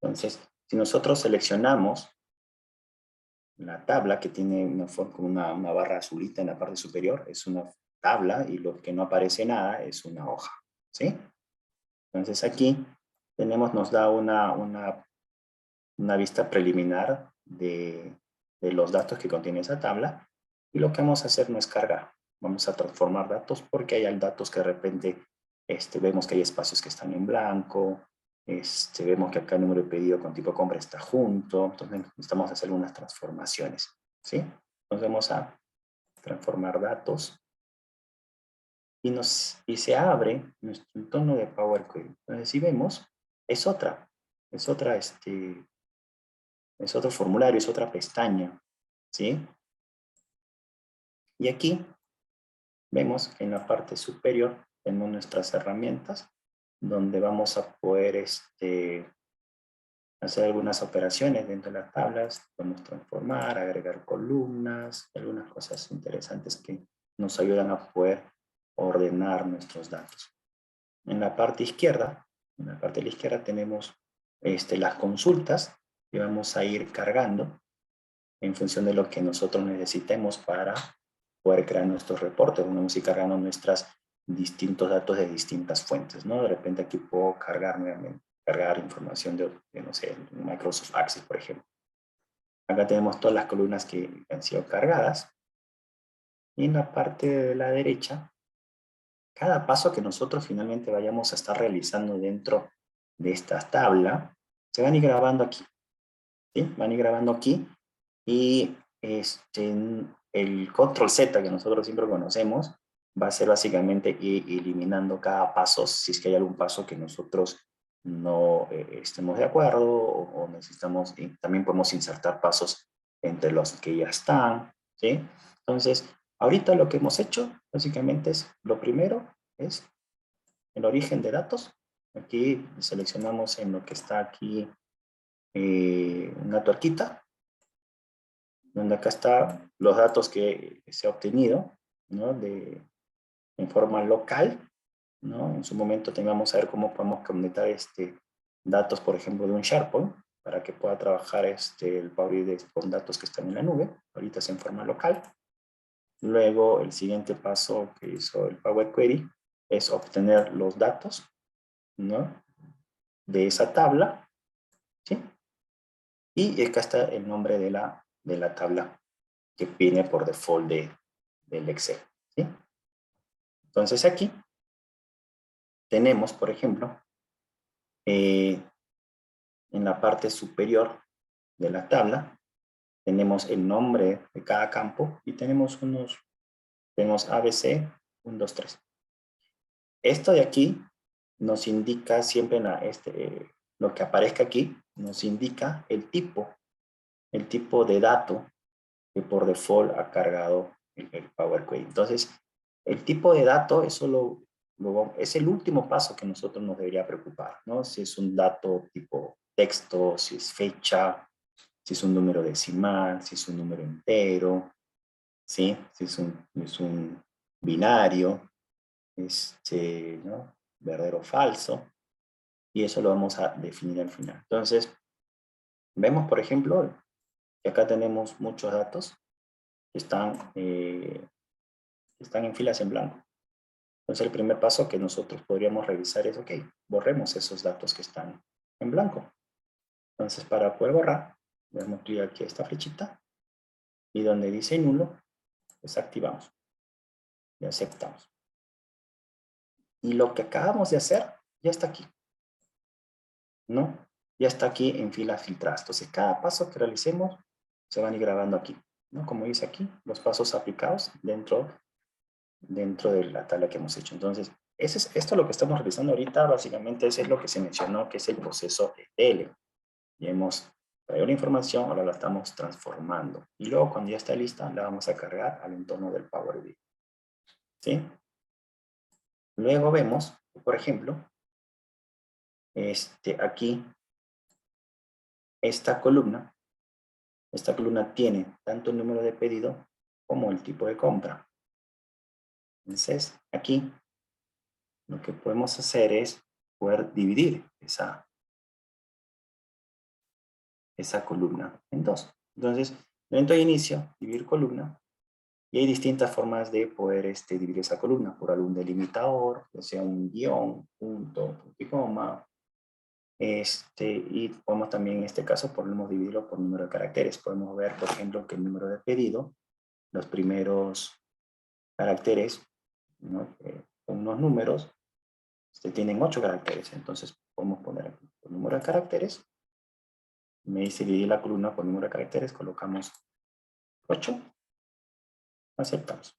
Entonces, si nosotros seleccionamos la tabla que tiene una barra azulita en la parte superior, es una tabla, y lo que no aparece nada es una hoja, ¿sí? Entonces aquí nos da una vista preliminar de los datos que contiene esa tabla, y lo que vamos a hacer no es cargar, vamos a transformar datos porque hay datos que de repente vemos que hay espacios que están en blanco, Vemos que acá el número de pedido con tipo compra está junto, entonces necesitamos hacer algunas transformaciones, ¿sí? Entonces vamos a transformar datos y se abre nuestro entorno de Power Query. Entonces, si vemos, es otro formulario, es otra pestaña, ¿sí? Y aquí vemos que en la parte superior tenemos nuestras herramientas donde vamos a poder hacer algunas operaciones dentro de las tablas, podemos transformar, agregar columnas, algunas cosas interesantes que nos ayudan a poder ordenar nuestros datos. En la parte izquierda, tenemos las consultas que vamos a ir cargando en función de lo que nosotros necesitemos para poder crear nuestros reportes. Vamos a ir cargando nuestros distintos datos de distintas fuentes, ¿no? De repente aquí puedo cargar nuevamente, cargar información de no sé, Microsoft Access, por ejemplo. Acá tenemos todas las columnas que han sido cargadas. Y en la parte de la derecha, cada paso que nosotros finalmente vayamos a estar realizando dentro de esta tabla, se van a ir grabando aquí. ¿Sí? Van a ir grabando aquí. Y el control Z que nosotros siempre conocemos va a ser básicamente ir eliminando cada paso si es que hay algún paso que nosotros no estemos de acuerdo o necesitamos, y también podemos insertar pasos entre los que ya están, ¿sí? Entonces, ahorita lo que hemos hecho básicamente es, lo primero es el origen de datos. Aquí seleccionamos en lo que está aquí una tuerquita, donde acá están los datos que se ha obtenido, ¿no? En forma local, ¿no? En su momento tengamos a ver cómo podemos conectar datos, por ejemplo, de un SharePoint, para que pueda trabajar el Power BI con datos que están en la nube. Ahorita es en forma local. Luego, el siguiente paso que hizo el Power Query es obtener los datos, ¿no? De esa tabla, ¿sí? Y acá está el nombre de la tabla que viene por default del Excel, ¿sí? Entonces aquí tenemos, por ejemplo, en la parte superior de la tabla, tenemos el nombre de cada campo y tenemos ABC 1, 2, 3. Esto de aquí nos indica siempre lo que aparezca aquí, nos indica el tipo de dato que por default ha cargado el Power Query. Entonces, el tipo de dato, eso es el último paso que nosotros nos debería preocupar, ¿no? Si es un dato tipo texto, si es fecha, si es un número decimal, si es un número entero, ¿sí? Si es un binario, ¿no? Verdadero o falso, y eso lo vamos a definir al final. Entonces, vemos, por ejemplo, que acá tenemos muchos datos que están en filas en blanco. Entonces, el primer paso que nosotros podríamos revisar es, ok, borremos esos datos que están en blanco. Entonces, para poder borrar, le damos clic aquí a esta flechita y donde dice nulo, desactivamos y aceptamos. Y lo que acabamos de hacer ya está aquí, ¿no? Ya está aquí en filas filtradas. Entonces, cada paso que realicemos se van a ir grabando aquí, ¿no? Como dice aquí, los pasos aplicados dentro de la tabla que hemos hecho. Entonces, esto es lo que estamos realizando ahorita, básicamente eso es lo que se mencionó, que es el proceso ETL. Ya hemos traído la información, ahora la estamos transformando. Y luego, cuando ya está lista, la vamos a cargar al entorno del Power BI. ¿Sí? Luego vemos, por ejemplo, aquí, esta columna tiene tanto el número de pedido como el tipo de compra. Entonces, aquí, lo que podemos hacer es poder dividir esa columna en dos. Entonces, dentro de inicio, dividir columna, y hay distintas formas de poder dividir esa columna por algún delimitador, ya sea un guión, punto, punto y coma, y podemos también en este caso podemos dividirlo por número de caracteres. Podemos ver, por ejemplo, que el número de pedido, los primeros caracteres, ¿no? Con unos números, tienen 8 caracteres, entonces podemos poner aquí por número de caracteres. Me dice dividir la columna por número de caracteres, colocamos 8, aceptamos.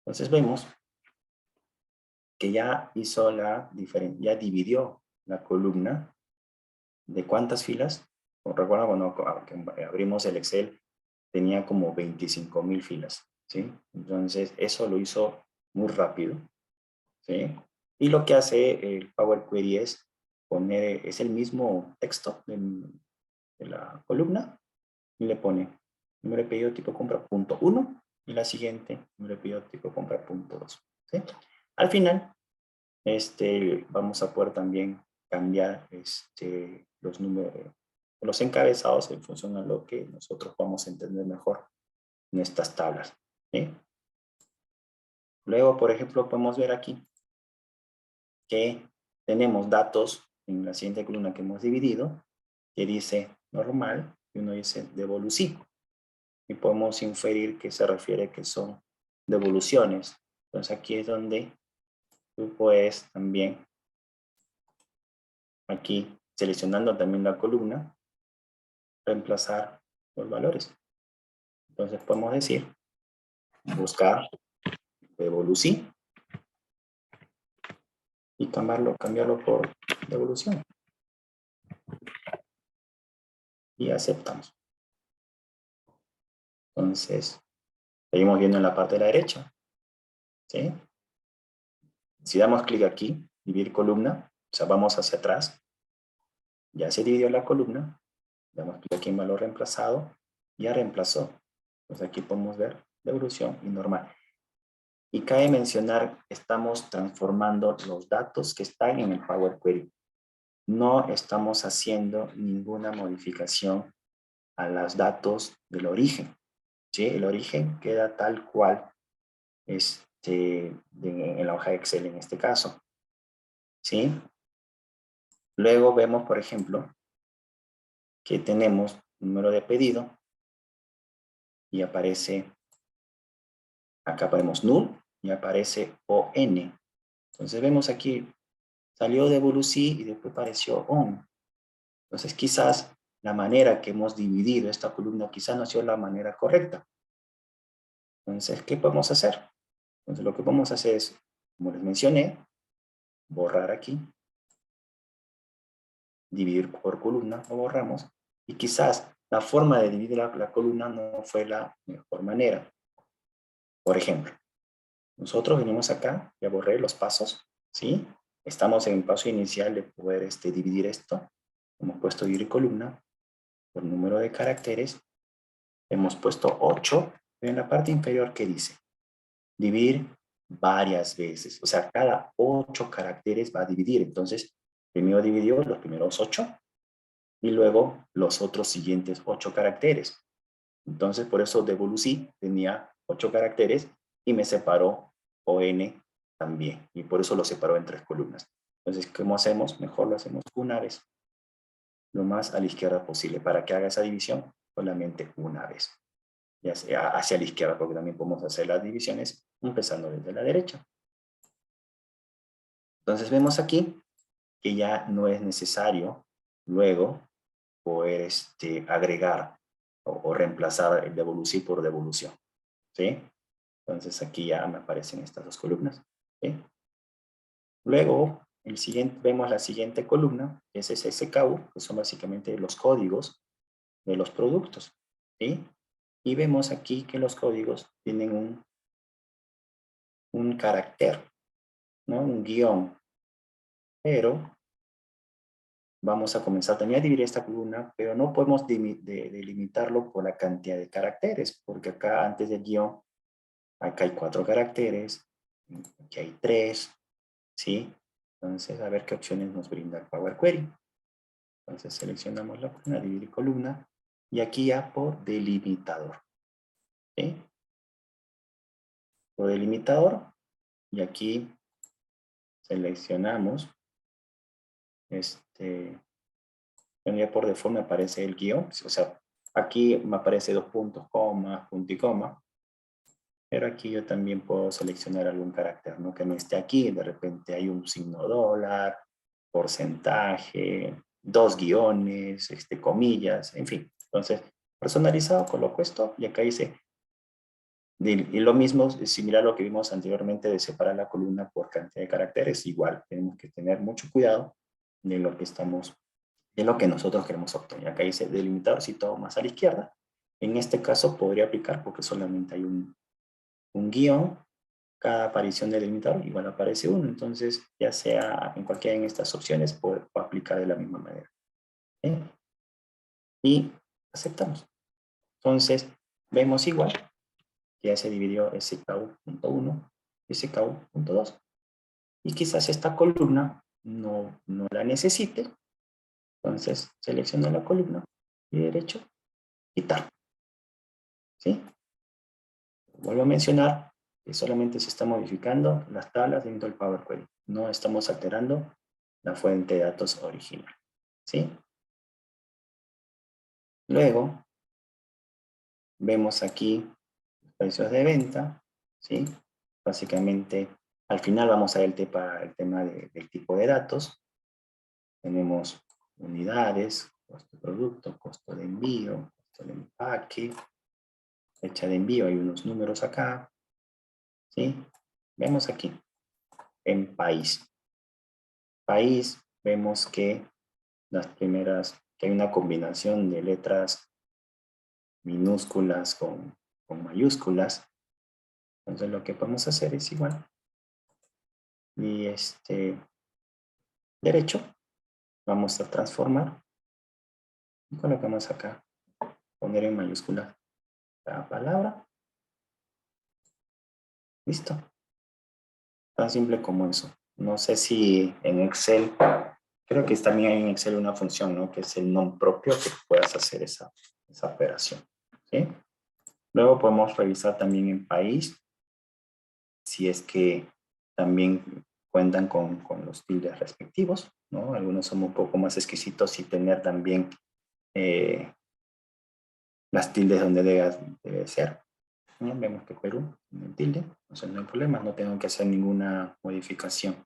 Entonces vemos que ya hizo la diferencia, ya dividió la columna de cuántas filas. Recuerda cuando abrimos el Excel, tenía como 25,000 filas, ¿sí? Entonces eso lo hizo muy rápido, ¿sí? Y lo que hace el Power Query es poner, es el mismo texto de la columna y le pone número de pedido tipo compra punto 1 y la siguiente número de pedido tipo compra punto 2, ¿sí? Al final, vamos a poder también cambiar los números, los encabezados en función a lo que nosotros vamos a entender mejor en estas tablas, ¿sí? Luego, por ejemplo, podemos ver aquí que tenemos datos en la siguiente columna que hemos dividido, que dice normal y uno dice devolución. Y podemos inferir que se refiere que son devoluciones. Entonces aquí es donde tú puedes también, aquí seleccionando también la columna, reemplazar los valores. Entonces podemos decir, buscar devolución y cambiarlo por devolución. Y aceptamos. Entonces, seguimos viendo en la parte de la derecha, ¿sí? Si damos clic aquí, dividir columna, o sea, vamos hacia atrás, ya se dividió la columna, damos clic aquí en valor reemplazado, ya reemplazó. Entonces aquí podemos ver devolución y normal. Y cabe mencionar, estamos transformando los datos que están en el Power Query. No estamos haciendo ninguna modificación a los datos del origen, ¿sí? El origen queda tal cual en la hoja de Excel en este caso, ¿sí? Luego vemos, por ejemplo, que tenemos número de pedido y aparece, acá ponemos null y aparece ON. Entonces vemos aquí, salió devolucí y después apareció ON. Entonces quizás la manera que hemos dividido esta columna quizás no ha sido la manera correcta. Entonces, ¿qué podemos hacer? Entonces lo que vamos a hacer es, como les mencioné, borrar aquí, dividir por columna, lo borramos, y quizás la forma de dividir la columna no fue la mejor manera. Por ejemplo, nosotros venimos acá, ya borré los pasos, ¿sí? Estamos en el paso inicial de poder dividir esto. Hemos puesto dividir columna por número de caracteres. Hemos puesto 8, pero en la parte inferior, ¿qué dice? Dividir varias veces. O sea, cada 8 caracteres va a dividir. Entonces, primero dividió los primeros 8 y luego los otros siguientes 8 caracteres. Entonces, por eso devolucí tenía 8 caracteres y me separó ON también. Y por eso lo separó en 3 columnas. Entonces, ¿cómo hacemos? Mejor lo hacemos una vez, lo más a la izquierda posible. Para que haga esa división, solamente una vez. Ya sea hacia la izquierda, porque también podemos hacer las divisiones empezando desde la derecha. Entonces, vemos aquí que ya no es necesario luego poder agregar o reemplazar el devolucí por devolución, ¿sí? Entonces aquí ya me aparecen estas dos columnas, ¿sí? Luego, vemos la siguiente columna, que es SKU, que son básicamente los códigos de los productos, ¿sí? Y vemos aquí que los códigos tienen un carácter, ¿no? Un guión, pero vamos a comenzar también a dividir esta columna, pero no podemos delimitarlo por la cantidad de caracteres, porque acá antes del guión, acá hay 4 caracteres, aquí hay 3, ¿sí? Entonces, a ver qué opciones nos brinda el Power Query. Entonces, seleccionamos la columna, dividir columna, y aquí ya por delimitador, ¿sí? Por delimitador, y aquí seleccionamos, ya por default me aparece el guión, o sea, aquí me aparece 2 puntos, coma, punto y coma, pero aquí yo también puedo seleccionar algún carácter, ¿no? Que no esté aquí, de repente hay un signo dólar, porcentaje, 2 guiones, comillas, en fin. Entonces, personalizado, coloco esto y acá dice, y lo mismo, similar a lo que vimos anteriormente de separar la columna por cantidad de caracteres, igual tenemos que tener mucho cuidado de lo que nosotros queremos obtener. Acá dice delimitador situado más a la izquierda. En este caso podría aplicar porque solamente hay un guión. Cada aparición del delimitador igual aparece uno. Entonces, ya sea en cualquiera de estas opciones, puedo aplicar de la misma manera. ¿Sí? Y aceptamos. Entonces, vemos igual que ya se dividió SKU.1 y SKU.2. Y quizás esta columna no la necesite. Entonces, selecciono la columna y derecho, quitar. ¿Sí? Vuelvo a mencionar que solamente se está modificando las tablas dentro del Power Query. No estamos alterando la fuente de datos original. ¿Sí? Luego, vemos aquí los precios de venta. ¿Sí? Básicamente, al final vamos a ver el tema del tipo de datos. Tenemos unidades, costo de producto, costo de envío, costo de empaque, fecha de envío, hay unos números acá. ¿Sí? Vemos aquí, en país. País, vemos que que hay una combinación de letras minúsculas con mayúsculas. Entonces lo que podemos hacer es igual. Y derecho, vamos a transformar. Y colocamos acá, poner en mayúscula la palabra. Listo. Tan simple como eso. No sé si en Excel, creo que también hay en Excel una función, ¿no? Que es el nom propio, que puedas hacer esa operación. ¿Sí? Luego podemos revisar también en país, si es que también cuentan con los tildes respectivos, ¿no? Algunos son un poco más exquisitos y tener también las tildes donde debe ser. ¿No? Vemos que Perú tiene tilde, entonces no hay problema, no tengo que hacer ninguna modificación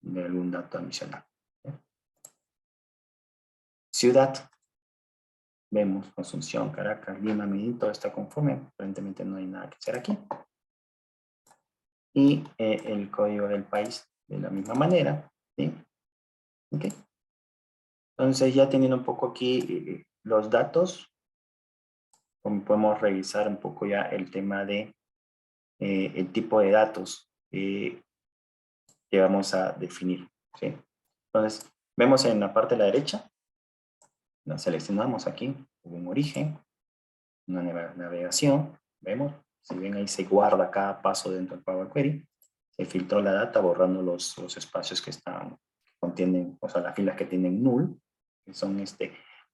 de algún dato adicional. ¿Sí? Ciudad, vemos Asunción, Caracas, Lima, Medellín, todo está conforme, aparentemente no hay nada que hacer aquí. Y el código del país de la misma manera. ¿Sí? Okay. Entonces ya teniendo un poco aquí los datos, como podemos revisar un poco ya el tema de el tipo de datos que vamos a definir. ¿Sí? Entonces vemos en la parte de la derecha, la seleccionamos aquí, un origen, una navegación, vemos, si ven ahí se guarda cada paso dentro del Power Query, se filtró la data borrando los espacios que contienen, o sea, las filas que tienen null, que son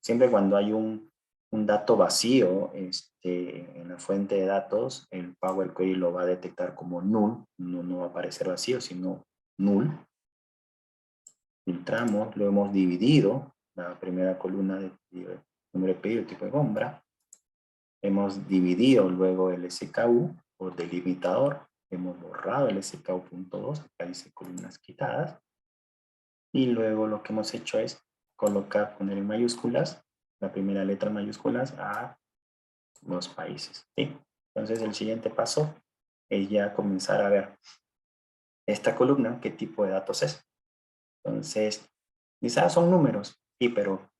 siempre cuando hay un dato vacío en la fuente de datos, el Power Query lo va a detectar como null, no va a aparecer vacío, sino null. Filtramos, lo hemos dividido, la primera columna de número de pedido, tipo de compra. Hemos dividido luego el SKU por delimitador. Hemos borrado el SKU.2, acá dice columnas quitadas. Y luego lo que hemos hecho es poner en mayúsculas, la primera letra en mayúsculas a los países. ¿Sí? Entonces el siguiente paso es ya comenzar a ver esta columna, qué tipo de datos es. Entonces, quizás son números, sí, pero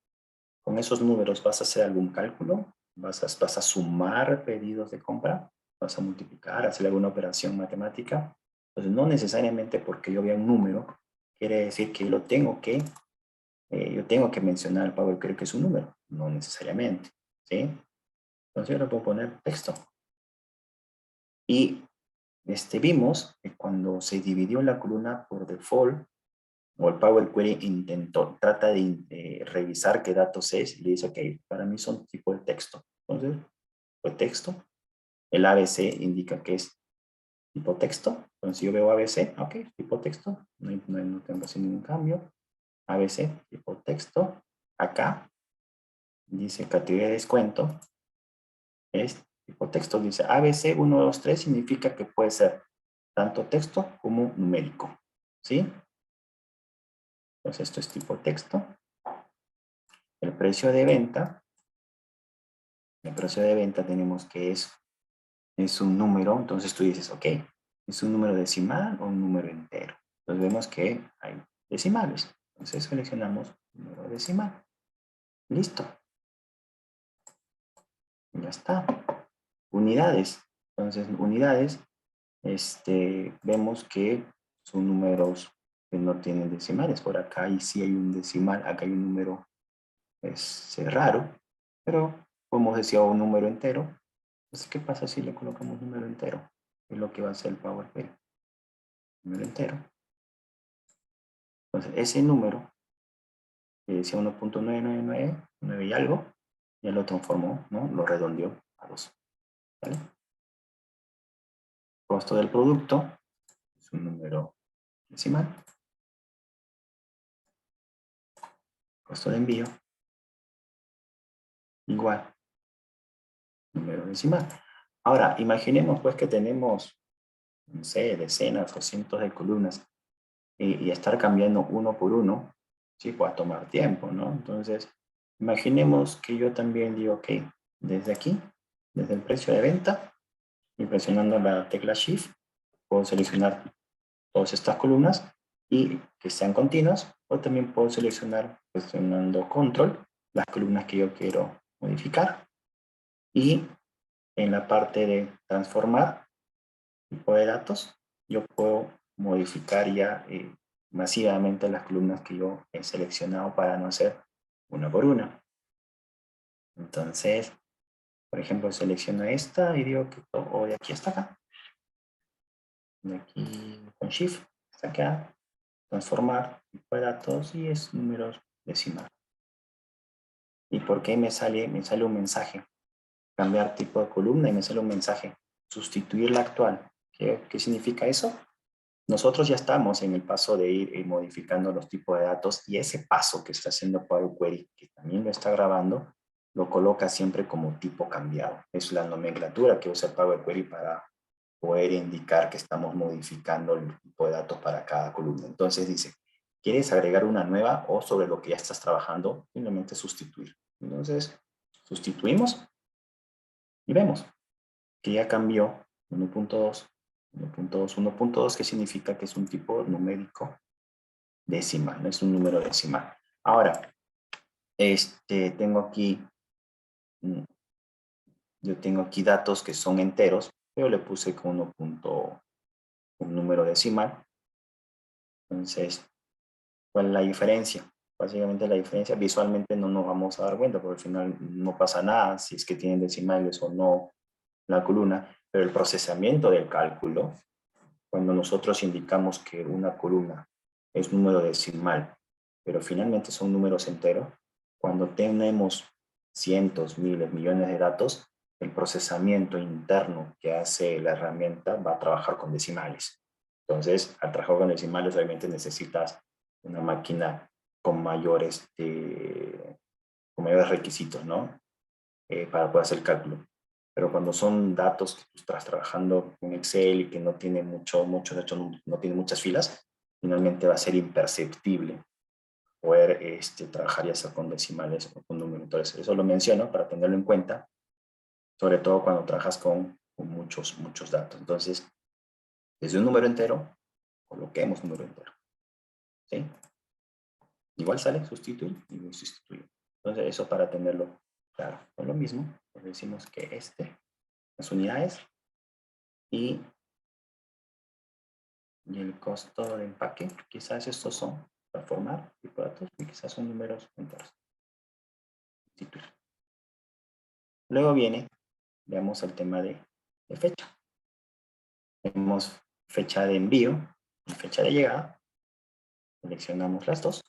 con esos números vas a hacer algún cálculo, vas a sumar pedidos de compra, vas a multiplicar, hacer alguna operación matemática. Entonces, no necesariamente porque yo vea un número, quiere decir que yo tengo que mencionar al Power Query que es un número, no necesariamente, ¿sí? Entonces, yo le puedo poner texto. Y vimos que cuando se dividió la columna por default, o el Power Query trata de revisar qué datos es y le dice, ok, para mí son tipo de texto. Entonces, pues texto. El ABC indica que es tipo texto. Entonces, si yo veo ABC, ok, tipo texto. No tengo que hacer ningún cambio. ABC, tipo texto. Acá dice categoría de descuento. Es tipo texto. Dice ABC 1, 2, 3 significa que puede ser tanto texto como numérico. ¿Sí? Entonces esto es tipo texto. El precio de venta. El precio de venta tenemos que es un número. Entonces tú dices, ok, ¿es un número decimal o un número entero? Entonces vemos que hay decimales. Entonces seleccionamos número decimal. Listo. Ya está. Unidades. Entonces, unidades, vemos que son números que no tienen decimales. Por acá y sí hay un decimal, acá hay un número raro, pero como decía, un número entero. Entonces, ¿qué pasa si le colocamos un número entero? Es lo que va a hacer el Power Query. Número entero. Entonces, ese número, que decía 1.999, 9 y algo, ya lo transformó, ¿no? Lo redondeó a 2. ¿Vale? Costo del producto es un número decimal. Costo de envío igual número decimal. Ahora, imaginemos pues que tenemos, no sé, decenas o cientos de columnas y estar cambiando uno por uno, sí, puede tomar tiempo, ¿no? Entonces, imaginemos que yo también digo, ok, desde aquí, desde el precio de venta, y presionando la tecla Shift, puedo seleccionar todas estas columnas y que sean continuas, o también puedo seleccionar, presionando Control, las columnas que yo quiero modificar. Y en la parte de transformar tipo de datos, yo puedo modificar ya masivamente las columnas que yo he seleccionado para no hacer una por una. Entonces, por ejemplo, selecciono esta y digo que todo de aquí hasta acá. De aquí con Shift hasta acá. Transformar tipo de datos y es números decimal. ¿Y por qué me sale un mensaje? Cambiar tipo de columna y me sale un mensaje. Sustituir la actual. ¿Qué significa eso? Nosotros ya estamos en el paso de ir modificando los tipos de datos y ese paso que está haciendo Power Query, que también lo está grabando, lo coloca siempre como tipo cambiado. Es la nomenclatura que usa Power Query para poder indicar que estamos modificando el tipo de datos para cada columna. Entonces dice, ¿quieres agregar una nueva o sobre lo que ya estás trabajando? Simplemente sustituir. Entonces, sustituimos y vemos que ya cambió 1.2, 1.2, 1.2, que significa que es un tipo numérico decimal, no es un número decimal. Ahora, tengo aquí, yo tengo aquí datos que son enteros, pero le puse con un número decimal. Entonces, ¿cuál es la diferencia? Básicamente la diferencia, visualmente no nos vamos a dar cuenta, porque al final no pasa nada si es que tienen decimales o no la columna, pero el procesamiento del cálculo, cuando nosotros indicamos que una columna es número decimal, pero finalmente son números enteros, cuando tenemos cientos, miles, millones de datos, el procesamiento interno que hace la herramienta va a trabajar con decimales. Entonces, al trabajar con decimales, obviamente necesitas una máquina con mayores requisitos, ¿no? Para poder hacer el cálculo. Pero cuando son datos que tú estás trabajando con Excel y que no tiene de hecho no tiene muchas filas, finalmente va a ser imperceptible poder trabajar ya sea con decimales o con números. Entonces, eso lo menciono para tenerlo en cuenta, sobre todo cuando trabajas con muchos datos. Entonces, desde un número entero, coloquemos número entero. ¿Sí? Igual sale sustituir y lo sustituyo. Entonces, eso para tenerlo claro. Con lo mismo, pues decimos que las unidades y el costo de empaque, quizás estos son transformar tipo de datos y quizás son números enteros. Sustituir. Luego viene, veamos el tema de fecha. Tenemos fecha de envío y fecha de llegada. Seleccionamos las dos.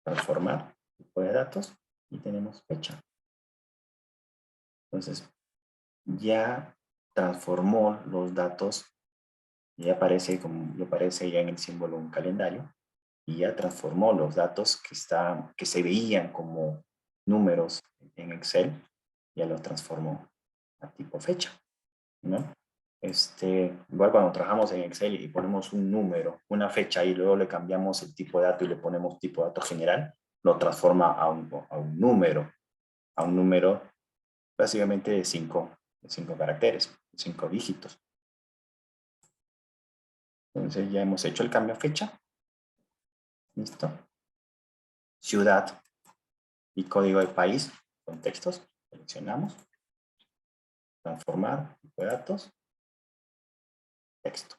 Transformar tipo de datos y tenemos fecha. Entonces, ya transformó los datos y aparece como lo aparece ya en el símbolo un calendario y ya transformó los datos que se veían como números en Excel, ya los transformó a tipo fecha, ¿no? igual cuando trabajamos en Excel y ponemos un número, una fecha y luego le cambiamos el tipo de dato y le ponemos tipo de dato general, lo transforma a un número básicamente de 5 caracteres, 5 dígitos. Entonces ya hemos hecho el cambio a fecha. Listo. Ciudad y código de país, contextos, seleccionamos. Transformar, tipo de datos, texto.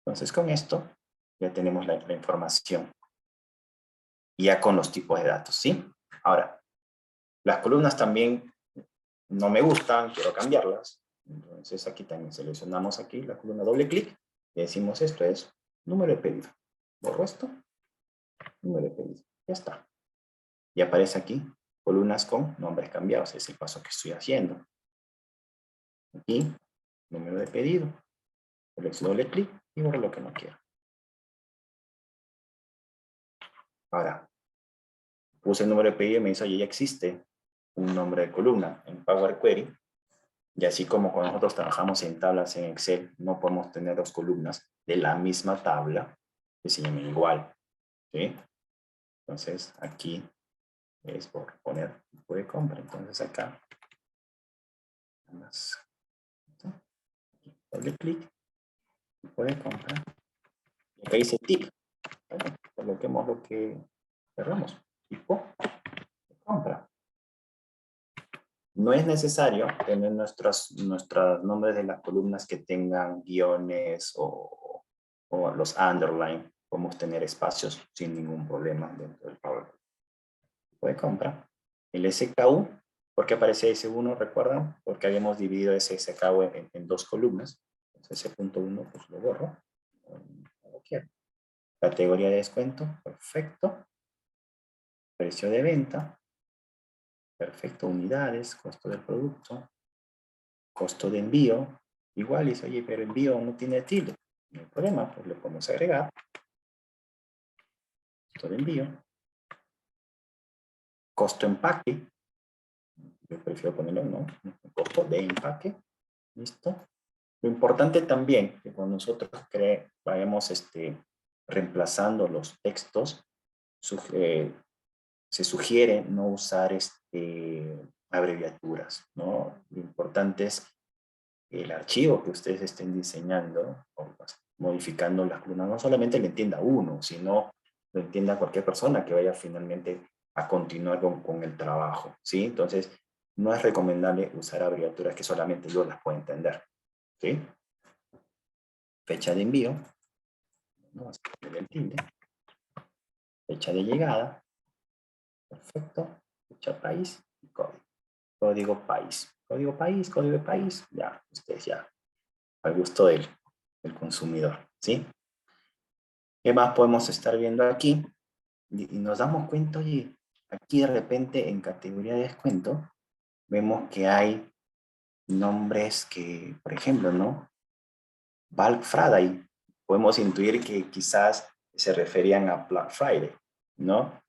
Entonces con esto ya tenemos la información. Ya con los tipos de datos, ¿sí? Ahora, las columnas también no me gustan, quiero cambiarlas. Entonces aquí también seleccionamos aquí la columna, doble clic, y decimos esto es número de pedido. Borro esto, número de pedido. Ya está. Y aparece aquí columnas con nombres cambiados. Es el paso que estoy haciendo. Aquí, número de pedido. Selecciono doble clic y borro lo que no quiero. Ahora, puse el número de pedido y me dice, oye, ya existe un nombre de columna en Power Query. Y así como cuando nosotros trabajamos en tablas en Excel, no podemos tener dos columnas de la misma tabla que se llamen igual. ¿Sí? Entonces, aquí es por poner tipo de compra. Entonces, acá, doble clic, tipo de compra. Y acá dice tip. Bueno, coloquemos lo que queramos. Tipo de compra. No es necesario tener nuestros nombres de las columnas que tengan guiones o los underline. Podemos tener espacios sin ningún problema dentro del PowerPoint. Tipo de compra. El SKU, ¿por qué aparece S1? ¿Recuerdan? Porque habíamos dividido ese SKU en dos columnas. Entonces ese punto 1 pues lo borro. No lo quiero. Categoría de descuento, perfecto. Precio de venta, perfecto. Unidades, costo del producto. Costo de envío, igual dice, oye, pero envío no tiene tilde. No hay problema, pues le podemos agregar. Costo de envío. Costo empaque. Yo prefiero ponerlo, ¿no? Costo de empaque. Listo. Lo importante también, que cuando nosotros vayamos reemplazando los textos, se sugiere no usar abreviaturas, ¿no? Lo importante es el archivo que ustedes estén diseñando o modificando las columnas, no solamente lo entienda uno, sino lo entienda cualquier persona que vaya finalmente a continuar con el trabajo, ¿sí? Entonces, no es recomendable usar abreviaturas que solamente yo las pueda entender, ¿sí? Fecha de envío, ¿no? El tilde. Fecha de llegada, perfecto. Fecha país y código. Código país. Código país, código de país, ya, ustedes ya, al gusto del consumidor, ¿sí? ¿Qué más podemos estar viendo aquí? Y nos damos cuenta, oye, aquí de repente en categoría de descuento, vemos que hay nombres que, por ejemplo, ¿no? Black Friday. Podemos intuir que quizás se referían a Black Friday, ¿no?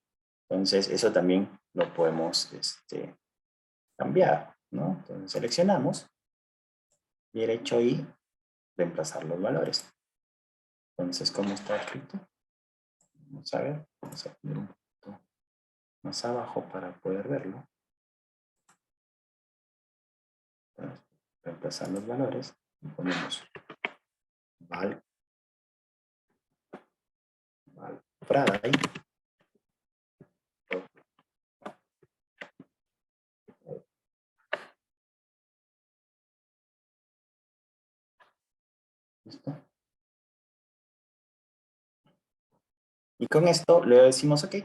Entonces, eso también lo podemos cambiar, ¿no? Entonces, seleccionamos, derecho y reemplazar los valores. Entonces, ¿cómo está escrito? Vamos a ver, vamos a poner un poquito más abajo para poder verlo. Reemplazar los valores y ponemos Val Friday. ¿Listo? Y con esto le decimos, ok,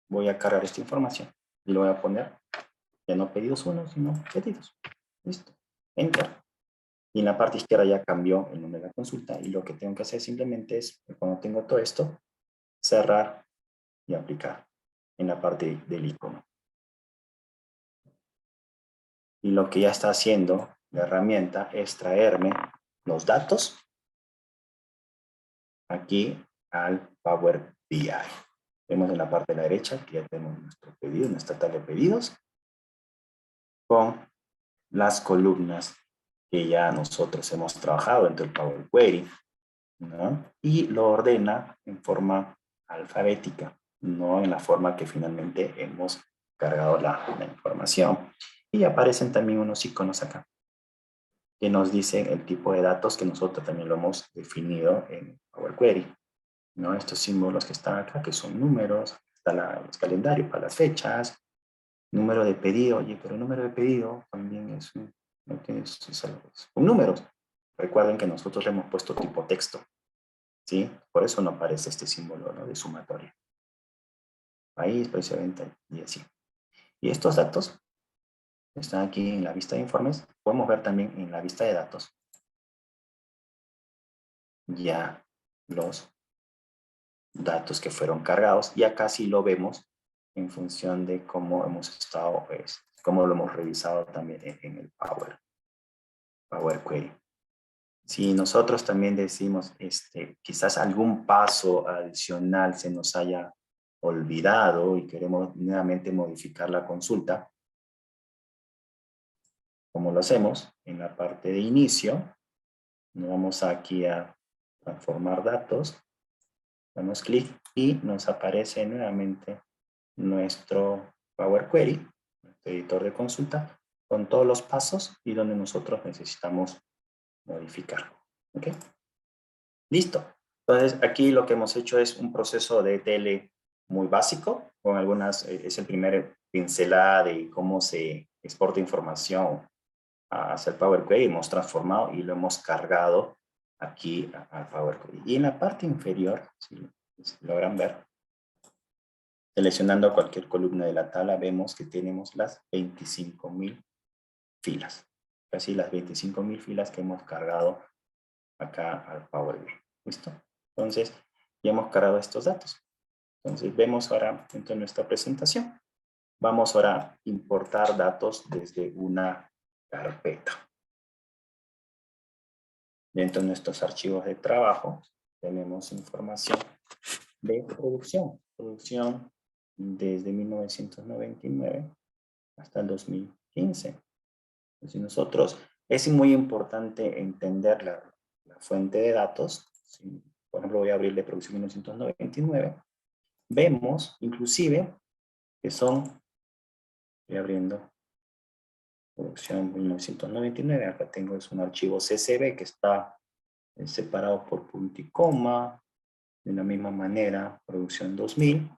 voy a cargar esta información y lo voy a poner, ya no pedidos 1, sino pedidos. Listo. Enter. Y en la parte izquierda ya cambió el nombre de la consulta y lo que tengo que hacer simplemente es, cuando tengo todo esto, cerrar y aplicar en la parte del icono. Y lo que ya está haciendo la herramienta es traerme los datos aquí al Power BI. Vemos en la parte de la derecha que ya tenemos nuestro pedido, nuestra tabla de pedidos con las columnas que ya nosotros hemos trabajado dentro del Power Query, ¿no? Y lo ordena en forma alfabética, no en la forma que finalmente hemos cargado la información. Y aparecen también unos iconos acá que nos dicen el tipo de datos que nosotros también lo hemos definido en Power Query, ¿no? Estos símbolos que están acá, que son números, está los calendarios para las fechas, número de pedido. Oye, pero el número de pedido también es un, no tienes, es algo, es con números. Recuerden que nosotros le hemos puesto tipo texto, ¿sí? Por eso no aparece este símbolo, ¿no?, de sumatoria. País, precio de venta y así. Y estos datos están aquí en la vista de informes. Podemos ver también en la vista de datos ya los datos que fueron cargados. Y acá sí lo vemos en función de cómo hemos estado, cómo lo hemos revisado también en el Power Query. Si nosotros también decimos, quizás algún paso adicional se nos haya olvidado y queremos nuevamente modificar la consulta, ¿cómo lo hacemos? En la parte de inicio, nos vamos aquí a transformar datos, damos clic y nos aparece nuevamente nuestro Power Query, nuestro editor de consulta, con todos los pasos y donde nosotros necesitamos modificar. ¿Ok? Listo. Entonces, aquí lo que hemos hecho es un proceso de ETL muy básico, con algunas, es el primer pincelada de cómo se exporta información hacia el Power Query. Hemos transformado y lo hemos cargado aquí al Power Query. Y en la parte inferior, si logran ver, seleccionando cualquier columna de la tabla, vemos que tenemos las 25,000 filas. Casi las 25,000 filas que hemos cargado acá al Power BI. ¿Listo? Entonces, ya hemos cargado estos datos. Entonces, vemos ahora dentro de nuestra presentación. Vamos ahora a importar datos desde una carpeta. Dentro de nuestros archivos de trabajo, tenemos información de producción. Producción desde 1999 hasta el 2015. Entonces, nosotros, es muy importante entender la fuente de datos. Si, por ejemplo, voy a abrirle producción 1999. Vemos, inclusive, que son, estoy abriendo producción 1999. Acá tengo es un archivo CSV que está separado por punto y coma. De la misma manera, producción 2000.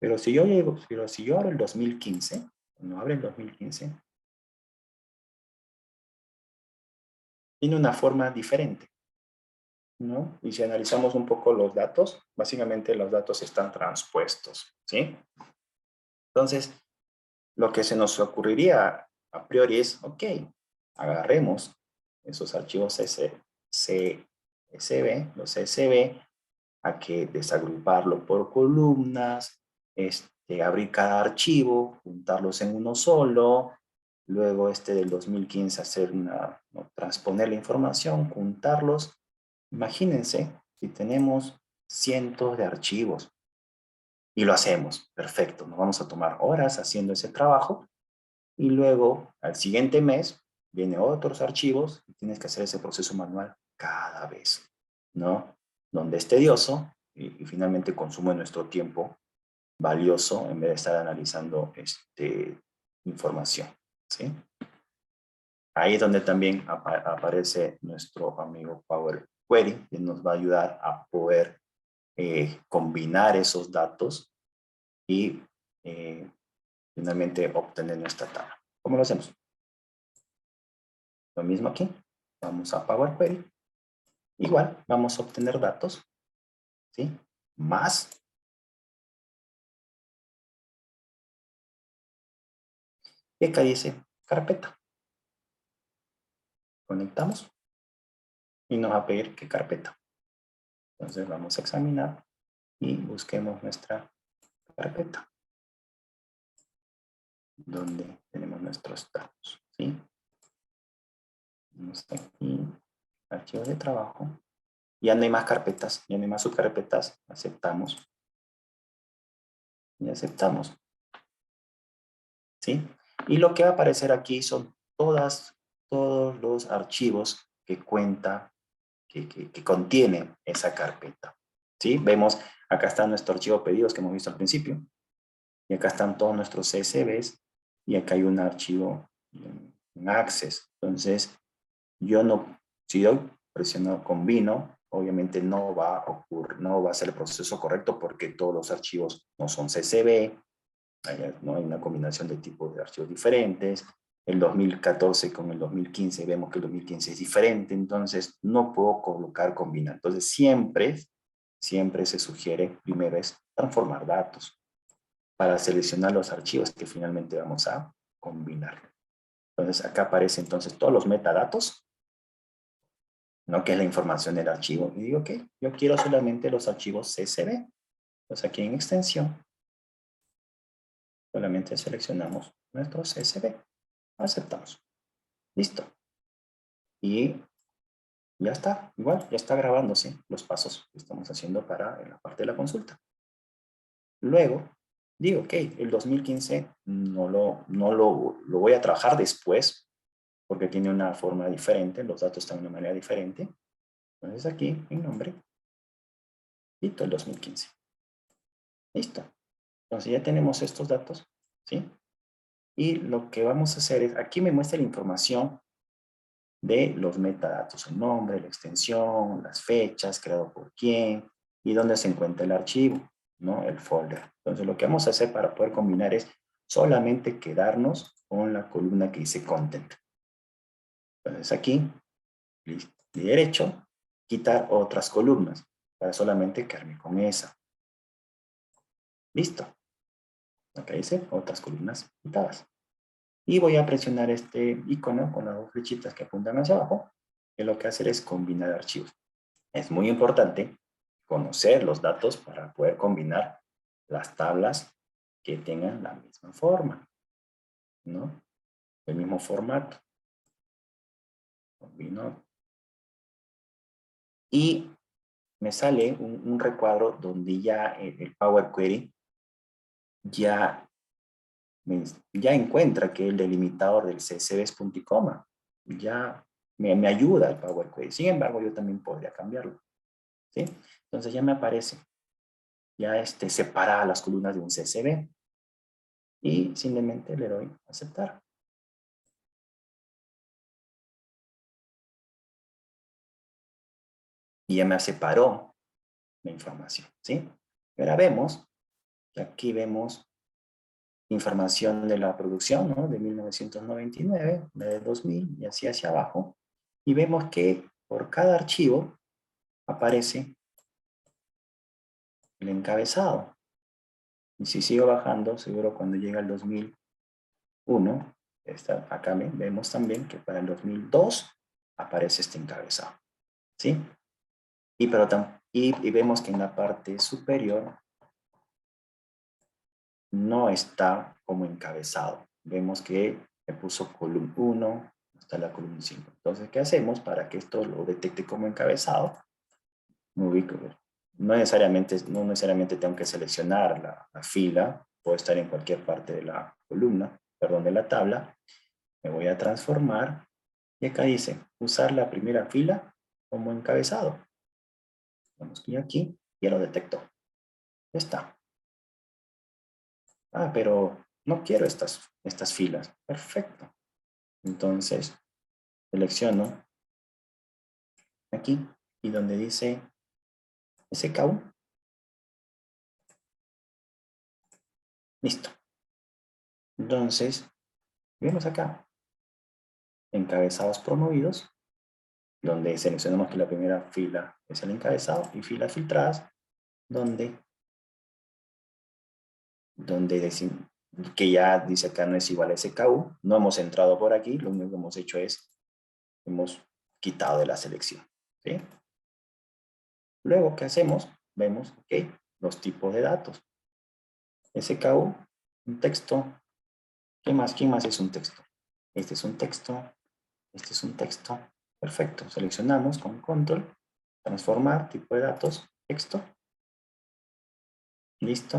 Pero si yo abro el 2015, no abre el 2015, tiene una forma diferente, ¿no? Y si analizamos un poco los datos, básicamente los datos están transpuestos, ¿sí? Entonces, lo que se nos ocurriría a priori es, ok, agarremos esos archivos CSV, los CSV, a que desagruparlo por columnas, abrir cada archivo, juntarlos en uno solo, luego del 2015 hacer transponer la información, juntarlos. Imagínense si tenemos cientos de archivos y lo hacemos, perfecto, nos vamos a tomar horas haciendo ese trabajo y luego al siguiente mes vienen otros archivos y tienes que hacer ese proceso manual cada vez, ¿no? Donde es tedioso y finalmente consume nuestro tiempo valioso en vez de estar analizando información, ¿sí? Ahí es donde también aparece nuestro amigo Power Query, que nos va a ayudar a poder combinar esos datos y finalmente obtener nuestra tabla. ¿Cómo lo hacemos? Lo mismo aquí. Vamos a Power Query. Igual, vamos a obtener datos, ¿sí? Más. Y acá dice carpeta. Conectamos y nos va a pedir qué carpeta. Entonces vamos a examinar y busquemos nuestra carpeta donde tenemos nuestros datos, ¿sí? Vamos aquí, archivos de trabajo. Ya no hay más carpetas, ya no hay más subcarpetas. Aceptamos. Y aceptamos. ¿Sí? Y lo que va a aparecer aquí son todas todos los archivos que cuenta, que contiene esa carpeta. ¿Sí? Vemos, acá está nuestro archivo pedidos que hemos visto al principio. Y acá están todos nuestros CSVs. Y acá hay un archivo en Access. Entonces, yo no, si yo presiono combino, obviamente no va a ocurrir, no va a ser el proceso correcto porque todos los archivos no son CSV, no hay una combinación de tipos de archivos diferentes. El 2014 con el 2015 vemos que el 2015 es diferente, entonces no puedo colocar combinar. Entonces siempre se sugiere primero es transformar datos para seleccionar los archivos que finalmente vamos a combinar. Entonces acá aparecen entonces todos los metadatos, ¿no? Que es la información del archivo. Y digo, ok, yo quiero solamente los archivos CSV. Entonces aquí en extensión, solamente seleccionamos nuestro CSV. Aceptamos. Listo. Y ya está. Igual, ya está grabándose los pasos que estamos haciendo para la parte de la consulta. Luego, digo, ok, el 2015 no lo voy a trabajar después porque tiene una forma diferente, los datos están de una manera diferente. Entonces aquí, en nombre, quito el 2015. Listo. Entonces ya tenemos estos datos, ¿sí? Y lo que vamos a hacer es, aquí me muestra la información de los metadatos, el nombre, la extensión, las fechas, creado por quién y dónde se encuentra el archivo, ¿no? El folder. Entonces lo que vamos a hacer para poder combinar es solamente quedarnos con la columna que dice content. Entonces aquí, clic derecho, quitar otras columnas para solamente quedarme con esa. Listo. Acá dice otras columnas quitadas. Y voy a presionar este icono con las dos flechitas que apuntan hacia abajo, que lo que hace es combinar archivos. Es muy importante conocer los datos para poder combinar las tablas que tengan la misma forma, ¿no? El mismo formato. Combino. Y me sale un recuadro donde ya el Power Query ya encuentra que el delimitador del CSV es punto y coma. Ya me ayuda el Power Query. Sin embargo, yo también podría cambiarlo. ¿Sí? Entonces ya me aparece ya separada las columnas de un CSV. Y simplemente le doy a aceptar. Y ya me separó la información. ¿Sí? Ahora vemos que aquí vemos información de la producción, ¿no? De 1999, de 2000 y así hacia abajo. Y vemos que por cada archivo aparece el encabezado. Y si sigo bajando, seguro cuando llega el 2001, acá vemos también que para el 2002 aparece este encabezado. ¿Sí? Y vemos que en la parte superior no está como encabezado. Vemos que me puso columna 1 hasta la columna 5. Entonces, ¿qué hacemos para que esto lo detecte como encabezado? Me ubico. No necesariamente tengo que seleccionar la fila, puedo estar en cualquier parte de la columna, perdón, de la tabla. Me voy a transformar y acá dice usar la primera fila como encabezado. Vamos aquí, ya lo detectó. Ya está. Ah, pero no quiero estas filas. Perfecto. Entonces, selecciono aquí y donde dice SKU. Listo. Entonces, vemos acá, encabezados promovidos, donde seleccionamos que la primera fila es el encabezado y filas filtradas, donde decimos que ya dice acá no es igual a SKU. No hemos entrado por aquí, lo único que hemos hecho es, hemos quitado de la selección. ¿Sí? Luego, ¿qué hacemos? Vemos, ok, los tipos de datos. SKU, un texto. ¿Qué más? ¿Quién más es un texto? Este es un texto. Este es un texto. Perfecto. Seleccionamos con control. Transformar, tipo de datos, texto. Listo.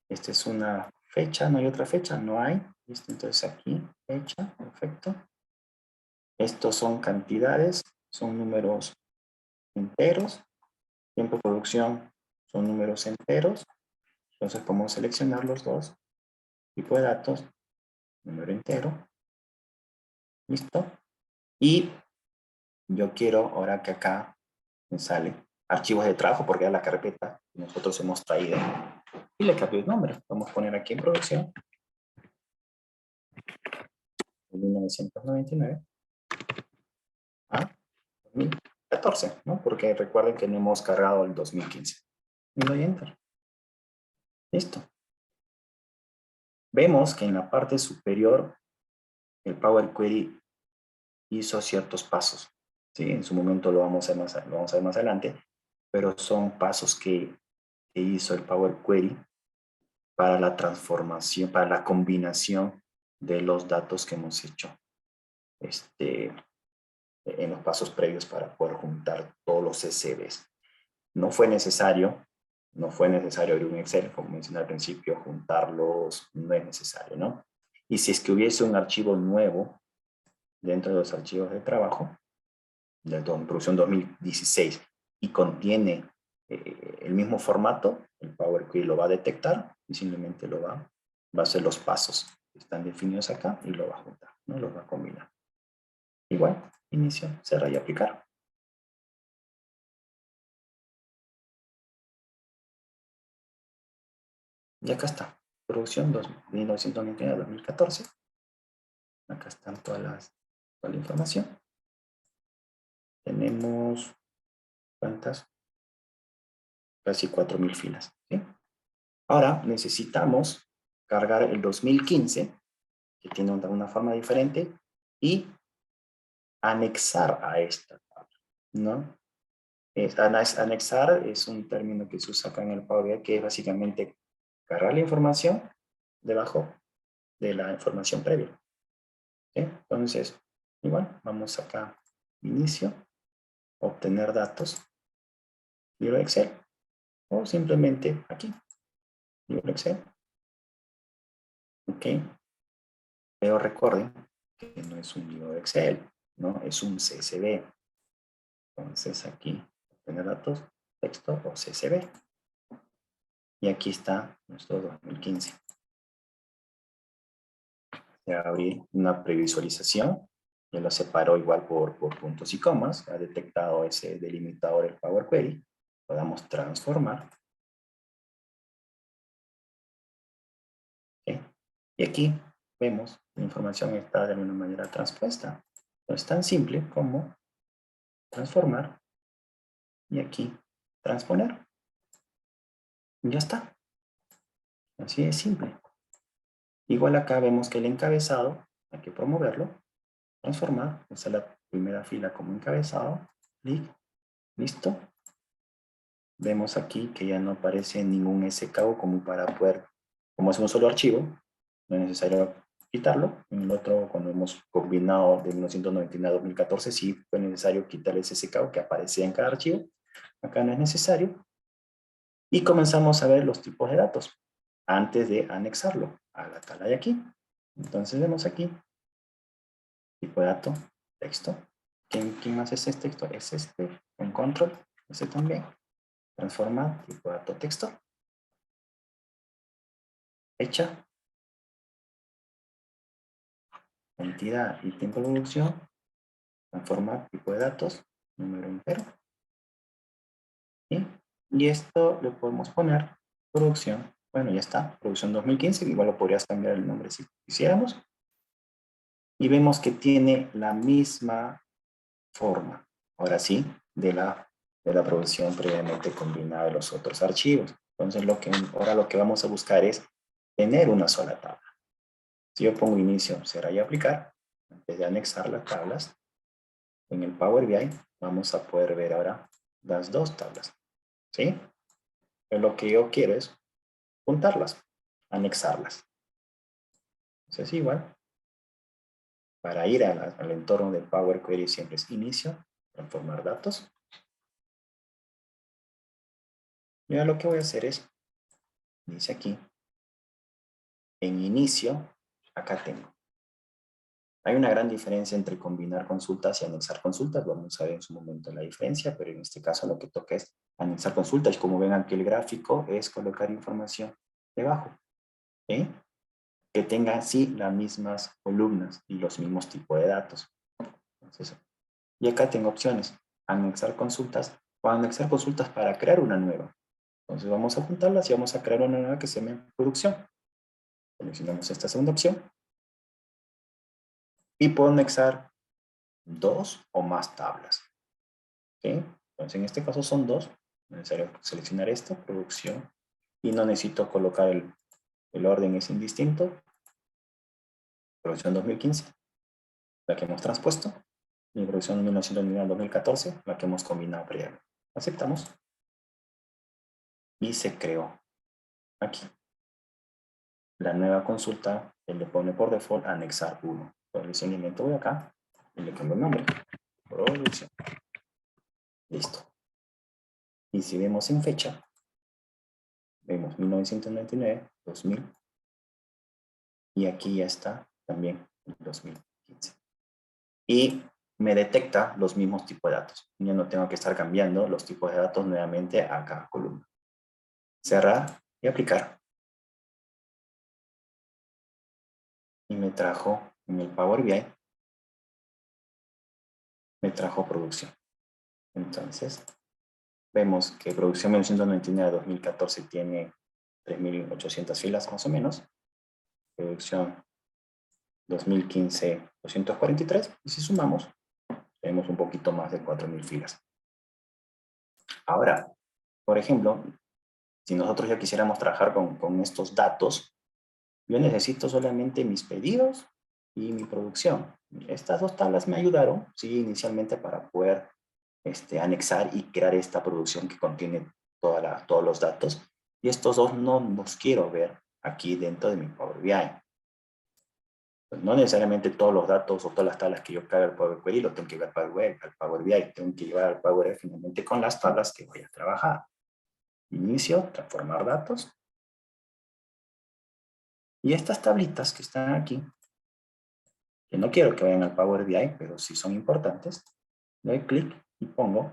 Esta es una fecha. No hay otra fecha. No hay. Listo. Entonces aquí, fecha. Perfecto. Estos son cantidades, son números enteros. Tiempo de producción son números enteros. Entonces podemos seleccionar los dos. Tipo de datos, número entero. Listo. Y yo quiero ahora que acá me sale archivos de trabajo porque es la carpeta que nosotros hemos traído. Y le cambio el nombre. Vamos a poner aquí en producción. 1999 a 2014, ¿no? Porque recuerden que no hemos cargado el 2015. Y doy Enter. Listo. Vemos que en la parte superior el Power Query hizo ciertos pasos. ¿Sí? En su momento lo vamos a ver más adelante, pero son pasos que hizo el Power Query para la transformación, para la combinación de los datos que hemos hecho en los pasos previos para poder juntar todos los CSVs. No fue necesario abrir un Excel, como mencioné al principio, juntarlos no es necesario, ¿no? Y si es que hubiese un archivo nuevo dentro de los archivos de trabajo, de producción 2016, y contiene el mismo formato, el Power Query lo va a detectar y simplemente va a hacer los pasos que están definidos acá y lo va a juntar, ¿no? Lo va a combinar. Igual, inicio, cerrar y aplicar. Y acá está, producción 1999-2014. Acá están toda la información. Tenemos, ¿cuántas? Casi 4.000 filas. ¿Sí? Ahora necesitamos cargar el 2015, que tiene una forma diferente, y anexar a esta tabla, ¿no? Anexar es un término que se usa acá en el Power BI, que es básicamente cargar la información debajo de la información previa. ¿Sí? Entonces, igual, vamos acá, inicio, obtener datos, libro Excel, o simplemente aquí, libro Excel. Ok, pero recuerden que no es un libro de Excel, ¿no? Es un CSV. Entonces aquí, obtener datos, texto o CSV. Y aquí está nuestro 2015. Voy a abrir una previsualización. Ya lo separó igual por puntos y comas. Ha detectado ese delimitador el Power Query. Podamos transformar. ¿Okay? Y aquí vemos la información está de alguna manera transpuesta. No es tan simple como transformar y aquí transponer. Y ya está. Así de simple. Igual acá vemos que el encabezado hay que promoverlo, transformar, usar la primera fila como encabezado, clic, listo. Vemos aquí que ya no aparece ningún SKU como para poder, como es un solo archivo, no es necesario quitarlo. En el otro, cuando hemos combinado de 1999 a 2014, sí fue necesario quitar ese SKU que aparecía en cada archivo. Acá no es necesario. Y comenzamos a ver los tipos de datos antes de anexarlo a la tabla de aquí. Entonces vemos aquí, tipo de dato, texto. ¿Quién más es este texto? Es este, en control, este también. Transforma, tipo de dato, texto. Fecha, entidad y tiempo de producción. Transforma, tipo de datos, número entero. ¿Sí? Y esto le podemos poner producción. Bueno, ya está, producción 2015, igual lo podrías cambiar el nombre si quisiéramos. Y vemos que tiene la misma forma, ahora sí, de la producción previamente combinada de los otros archivos. Entonces, ahora lo que vamos a buscar es tener una sola tabla. Si yo pongo inicio, cerrar y aplicar, antes de anexar las tablas, en el Power BI vamos a poder ver ahora las dos tablas. ¿Sí? Pero lo que yo quiero es juntarlas, anexarlas. Entonces, igual, para ir al entorno del Power Query siempre es inicio, transformar datos. Y ahora lo que voy a hacer es, dice aquí, en inicio, acá tengo Hay una gran diferencia entre combinar consultas y anexar consultas. Vamos a ver en su momento la diferencia, pero en este caso lo que toca es anexar consultas. Y como ven aquí el gráfico, es colocar información debajo, ¿sí? Que tenga, sí, las mismas columnas y los mismos tipos de datos. Entonces, y acá tengo opciones. Anexar consultas o anexar consultas para crear una nueva. Entonces vamos a juntarlas y vamos a crear una nueva que se llame producción. Seleccionamos esta segunda opción. Y puedo anexar 2 o más tablas. ¿Okay? Entonces en este caso son 2. Es necesario seleccionar esto, producción. Y no necesito colocar el orden es indistinto. Producción 2015, la que hemos transpuesto. Y producción 1999-2014, la que hemos combinado previamente. Aceptamos. Y se creó aquí. La nueva consulta, él le pone por default anexar 1. Por el seguimiento voy acá y le cambio el nombre. Producción. Listo. Y si vemos en fecha, vemos 1999, 2000. Y aquí ya está también el 2015. Y me detecta los mismos tipos de datos. Yo no tengo que estar cambiando los tipos de datos nuevamente a cada columna. Cerrar y aplicar. Y me trajo en el Power BI, me trajo producción. Entonces, vemos que producción 1999 a 2014 tiene 3.800 filas más o menos. Producción 2015, 243. Y si sumamos, tenemos un poquito más de 4.000 filas. Ahora, por ejemplo, si nosotros ya quisiéramos trabajar con estos datos, yo necesito solamente mis pedidos y mi producción. Estas dos tablas me ayudaron, sí, inicialmente para poder anexar y crear esta producción que contiene todos los datos. Y estos dos no los quiero ver aquí dentro de mi Power BI. Pues no necesariamente todos los datos o todas las tablas que yo cargue al Power Query lo tengo que llevar al Power BI. Tengo que llevar al Power BI finalmente con las tablas que voy a trabajar. Inicio, transformar datos. Y estas tablitas que están aquí, que no quiero que vayan al Power BI, pero sí son importantes, le doy clic y pongo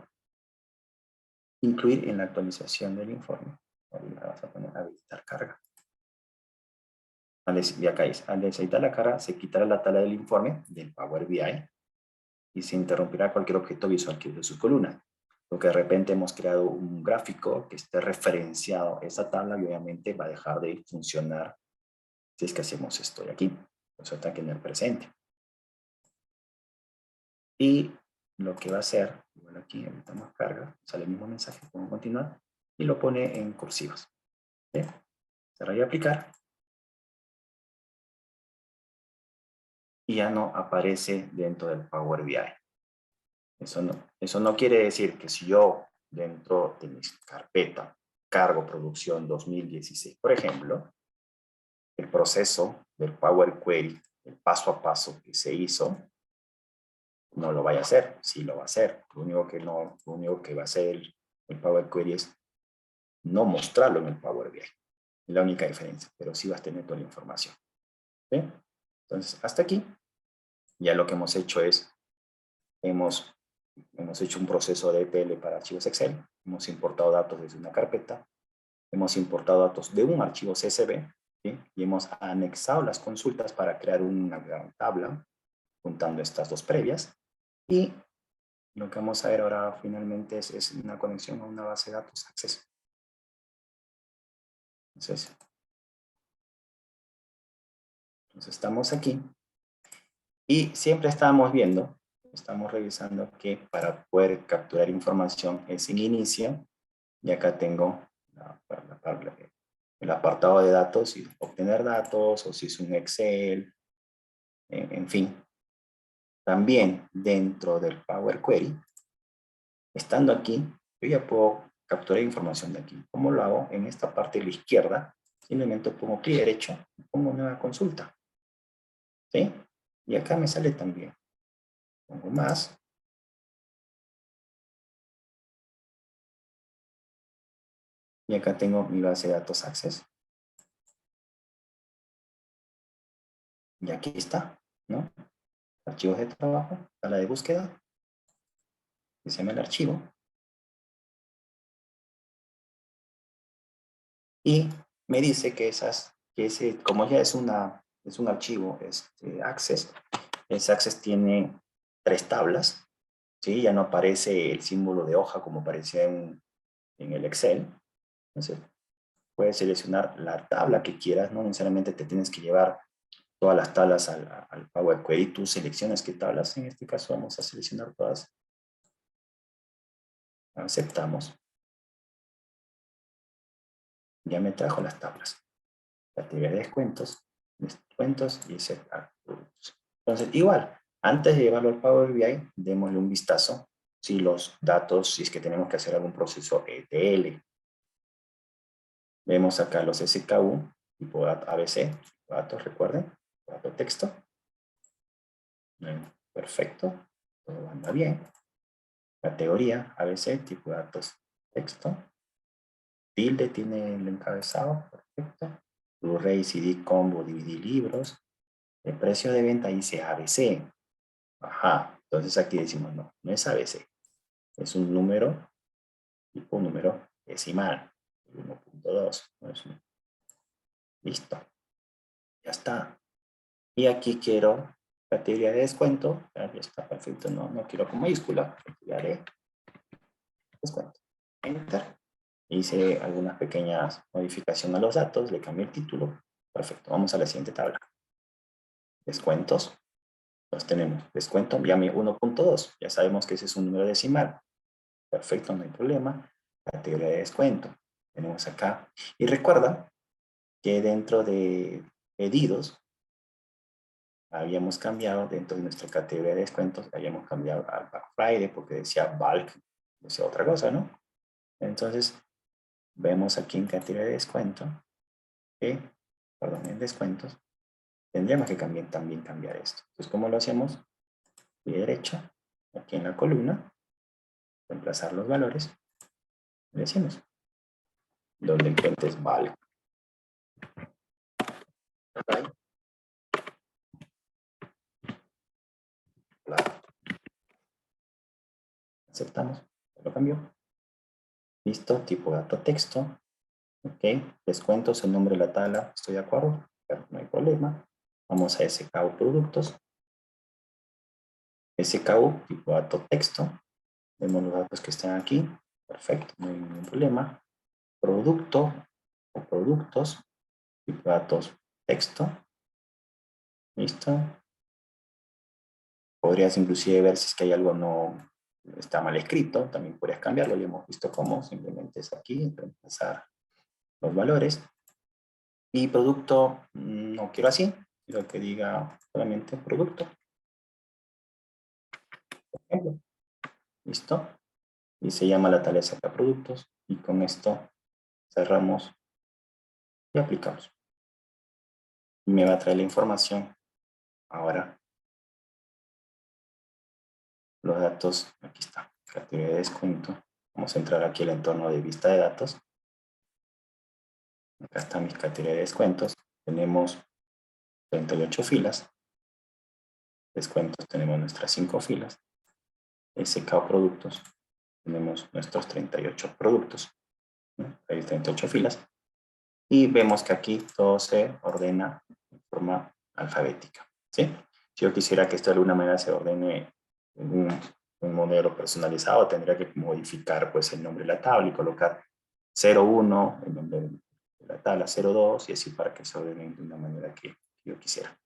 incluir en la actualización del informe. Ahora vas a poner habilitar carga. Y acá es, al deshabilitar la carga, se quitará la tabla del informe del Power BI y se interrumpirá cualquier objeto visual que use su columna. Porque de repente hemos creado un gráfico que esté referenciado a esa tabla y obviamente va a dejar de funcionar si es que hacemos esto de aquí. Eso está aquí en el presente. Y lo que va a hacer, igual aquí evitamos carga, sale el mismo mensaje, pongo continuar y lo pone en cursivas. ¿Sí? Cerrar y aplicar. Y ya no aparece dentro del Power BI. Eso no quiere decir que si yo dentro de mi carpeta cargo producción 2016, por ejemplo, el proceso del Power Query, el paso a paso que se hizo, no lo vaya a hacer. Sí lo va a hacer. Lo único que va a hacer el Power Query es no mostrarlo en el Power BI. Es la única diferencia, pero sí vas a tener toda la información. ¿Sí? Entonces, hasta aquí, ya lo que hemos hecho es, hemos hecho un proceso de ETL para archivos Excel, hemos importado datos desde una carpeta, hemos importado datos de un archivo CSV, ¿sí? Y hemos anexado las consultas para crear una gran tabla, juntando estas dos previas, y lo que vamos a ver ahora finalmente es una conexión a una base de datos Access. Entonces estamos aquí, y siempre estamos viendo, estamos revisando que para poder capturar información es en inicio, y acá tengo el apartado de datos y obtener datos, o si es un Excel, en fin. También dentro del Power Query, estando aquí, yo ya puedo capturar información de aquí. ¿Cómo lo hago? En esta parte de la izquierda, simplemente pongo clic derecho y pongo nueva consulta. ¿Sí? Y acá me sale también. Pongo más. Y acá tengo mi base de datos Access. Y aquí está, ¿no? archivos de trabajo, tabla de búsqueda, que se llama el archivo. Y me dice que como ya es un archivo Access, ese Access tiene 3 tablas, ¿sí? Ya no aparece el símbolo de hoja como aparecía en el Excel. Entonces, puedes seleccionar la tabla que quieras, no necesariamente te tienes que llevar todas las tablas al Power Query, tú seleccionas qué tablas. En este caso vamos a seleccionar todas. Aceptamos. Ya me trajo las tablas. Categoría de descuentos y separar productos. Entonces, igual, antes de llevarlo al Power BI, démosle un vistazo si los datos, si es que tenemos que hacer algún proceso ETL. Vemos acá los SKU, tipo ABC, datos, recuerden, dato texto. Perfecto, todo anda bien. Categoría ABC, tipo datos texto. Tilde tiene el encabezado, perfecto. Blu-ray, CD, combo, DVD, libros. El precio de venta dice ABC. Ajá, entonces aquí decimos no, no es ABC. Es un número, tipo número decimal. 1.2. Listo, ya está. Y aquí quiero categoría de descuento. Ya está perfecto, no quiero con mayúscula. Categoría de descuento. Enter. Hice algunas pequeñas modificaciones a los datos, le cambié el título. Perfecto, vamos a la siguiente tabla. Descuentos. Entonces tenemos descuento, llame 1.2. Ya sabemos que ese es un número decimal. Perfecto, no hay problema. Categoría de descuento. Tenemos acá. Y recuerda que dentro de pedidos, habíamos cambiado, dentro de nuestra categoría de descuentos, habíamos cambiado al Black Friday porque decía bulk, decía otra cosa, ¿no? Entonces, vemos aquí en categoría de descuento, en descuentos, tendríamos que también cambiar esto. Entonces, ¿cómo lo hacemos? Clic derecho, aquí en la columna, reemplazar los valores, le decimos, donde encuentres bulk. Aceptamos, lo cambio. Listo, tipo dato texto. Ok, descuentos, el nombre de la tabla, estoy de acuerdo, pero no hay problema. Vamos a SKU productos. SKU, tipo dato texto. Vemos los datos que están aquí. Perfecto, no hay ningún problema. Producto o productos, tipo datos texto. Listo. Podrías inclusive ver si es que hay algo no está mal escrito. También podrías cambiarlo. Ya hemos visto cómo. Simplemente es aquí, reemplazar los valores. Y producto, no quiero así. Quiero que diga solamente producto. Por ejemplo. Listo. Y se llama la tabla de saca productos. Y con esto cerramos y aplicamos. Y me va a traer la información. Ahora, los datos, aquí está, categoría de descuento. Vamos a entrar aquí al entorno de vista de datos. Acá están mis categorías de descuentos. Tenemos 38 filas. Descuentos tenemos nuestras 5 filas. SKU productos. Tenemos nuestros 38 productos. Hay 38 filas. Y vemos que aquí todo se ordena de forma alfabética. ¿Sí? Si yo quisiera que esto de alguna manera se ordene en un modelo personalizado, tendría que modificar pues, el nombre de la tabla y colocar 01, el nombre de la tabla 02, y así para que se ordene de una manera que yo quisiera.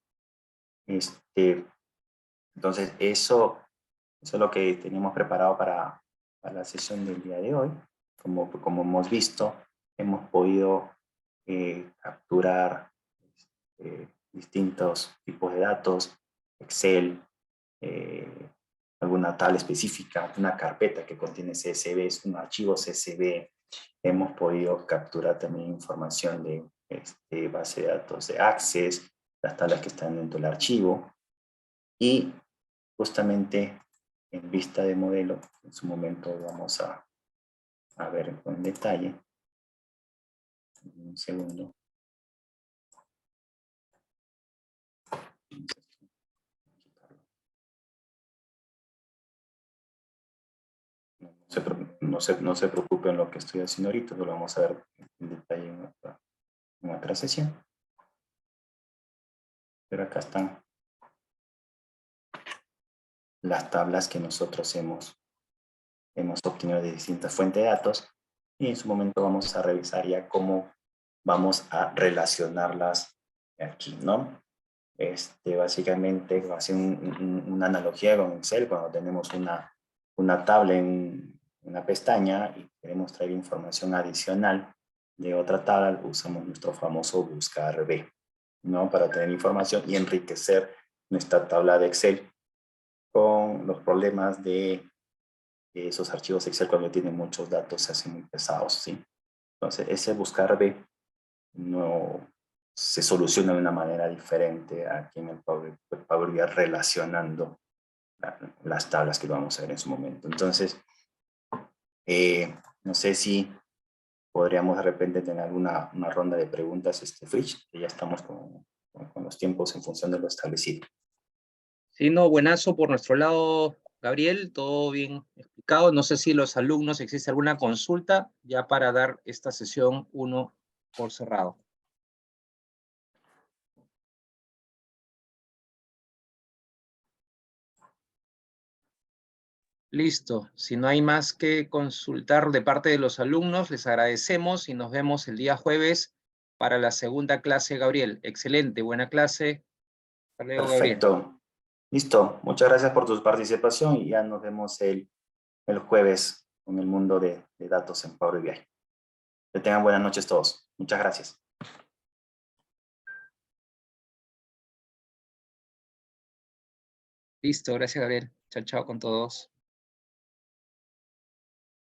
Entonces, eso es lo que teníamos preparado para la sesión del día de hoy. Como hemos visto, hemos podido capturar distintos tipos de datos, Excel, alguna tabla específica, una carpeta que contiene CSV, un archivo CSV. Hemos podido capturar también información de base de datos de Access, las tablas que están dentro del archivo. Y justamente en vista de modelo, en su momento vamos a ver con detalle. Un segundo. No se preocupen lo que estoy haciendo ahorita, lo vamos a ver en detalle en otra sesión. Pero acá están las tablas que nosotros hemos obtenido de distintas fuentes de datos, y en su momento vamos a revisar ya cómo vamos a relacionarlas aquí, ¿no? Básicamente va a ser una analogía con Excel. Cuando tenemos una tabla en una pestaña y queremos traer información adicional de otra tabla, usamos nuestro famoso buscar B, ¿no? Para tener información y enriquecer nuestra tabla de Excel con los problemas de esos archivos Excel. Cuando tienen muchos datos se hacen muy pesados, ¿sí? Entonces, ese buscar B no se soluciona de una manera diferente aquí en el Power BI, relacionando las tablas que vamos a ver en su momento. Entonces, no sé si podríamos de repente tener una ronda de preguntas, Fritz, que ya estamos con los tiempos en función de lo establecido. Sí, no, buenazo por nuestro lado, Gabriel, todo bien explicado. No sé si los alumnos existe alguna consulta ya para dar esta sesión 1 por cerrado. Listo, si no hay más que consultar de parte de los alumnos, les agradecemos y nos vemos el día jueves para la segunda clase, Gabriel. Excelente, buena clase. Hasta luego, Gabriel. Perfecto. Listo. Muchas gracias por tu participación y ya nos vemos el jueves con el mundo de datos en Power BI. Que tengan buenas noches todos. Muchas gracias. Listo, gracias, Gabriel. Chao, chao con todos.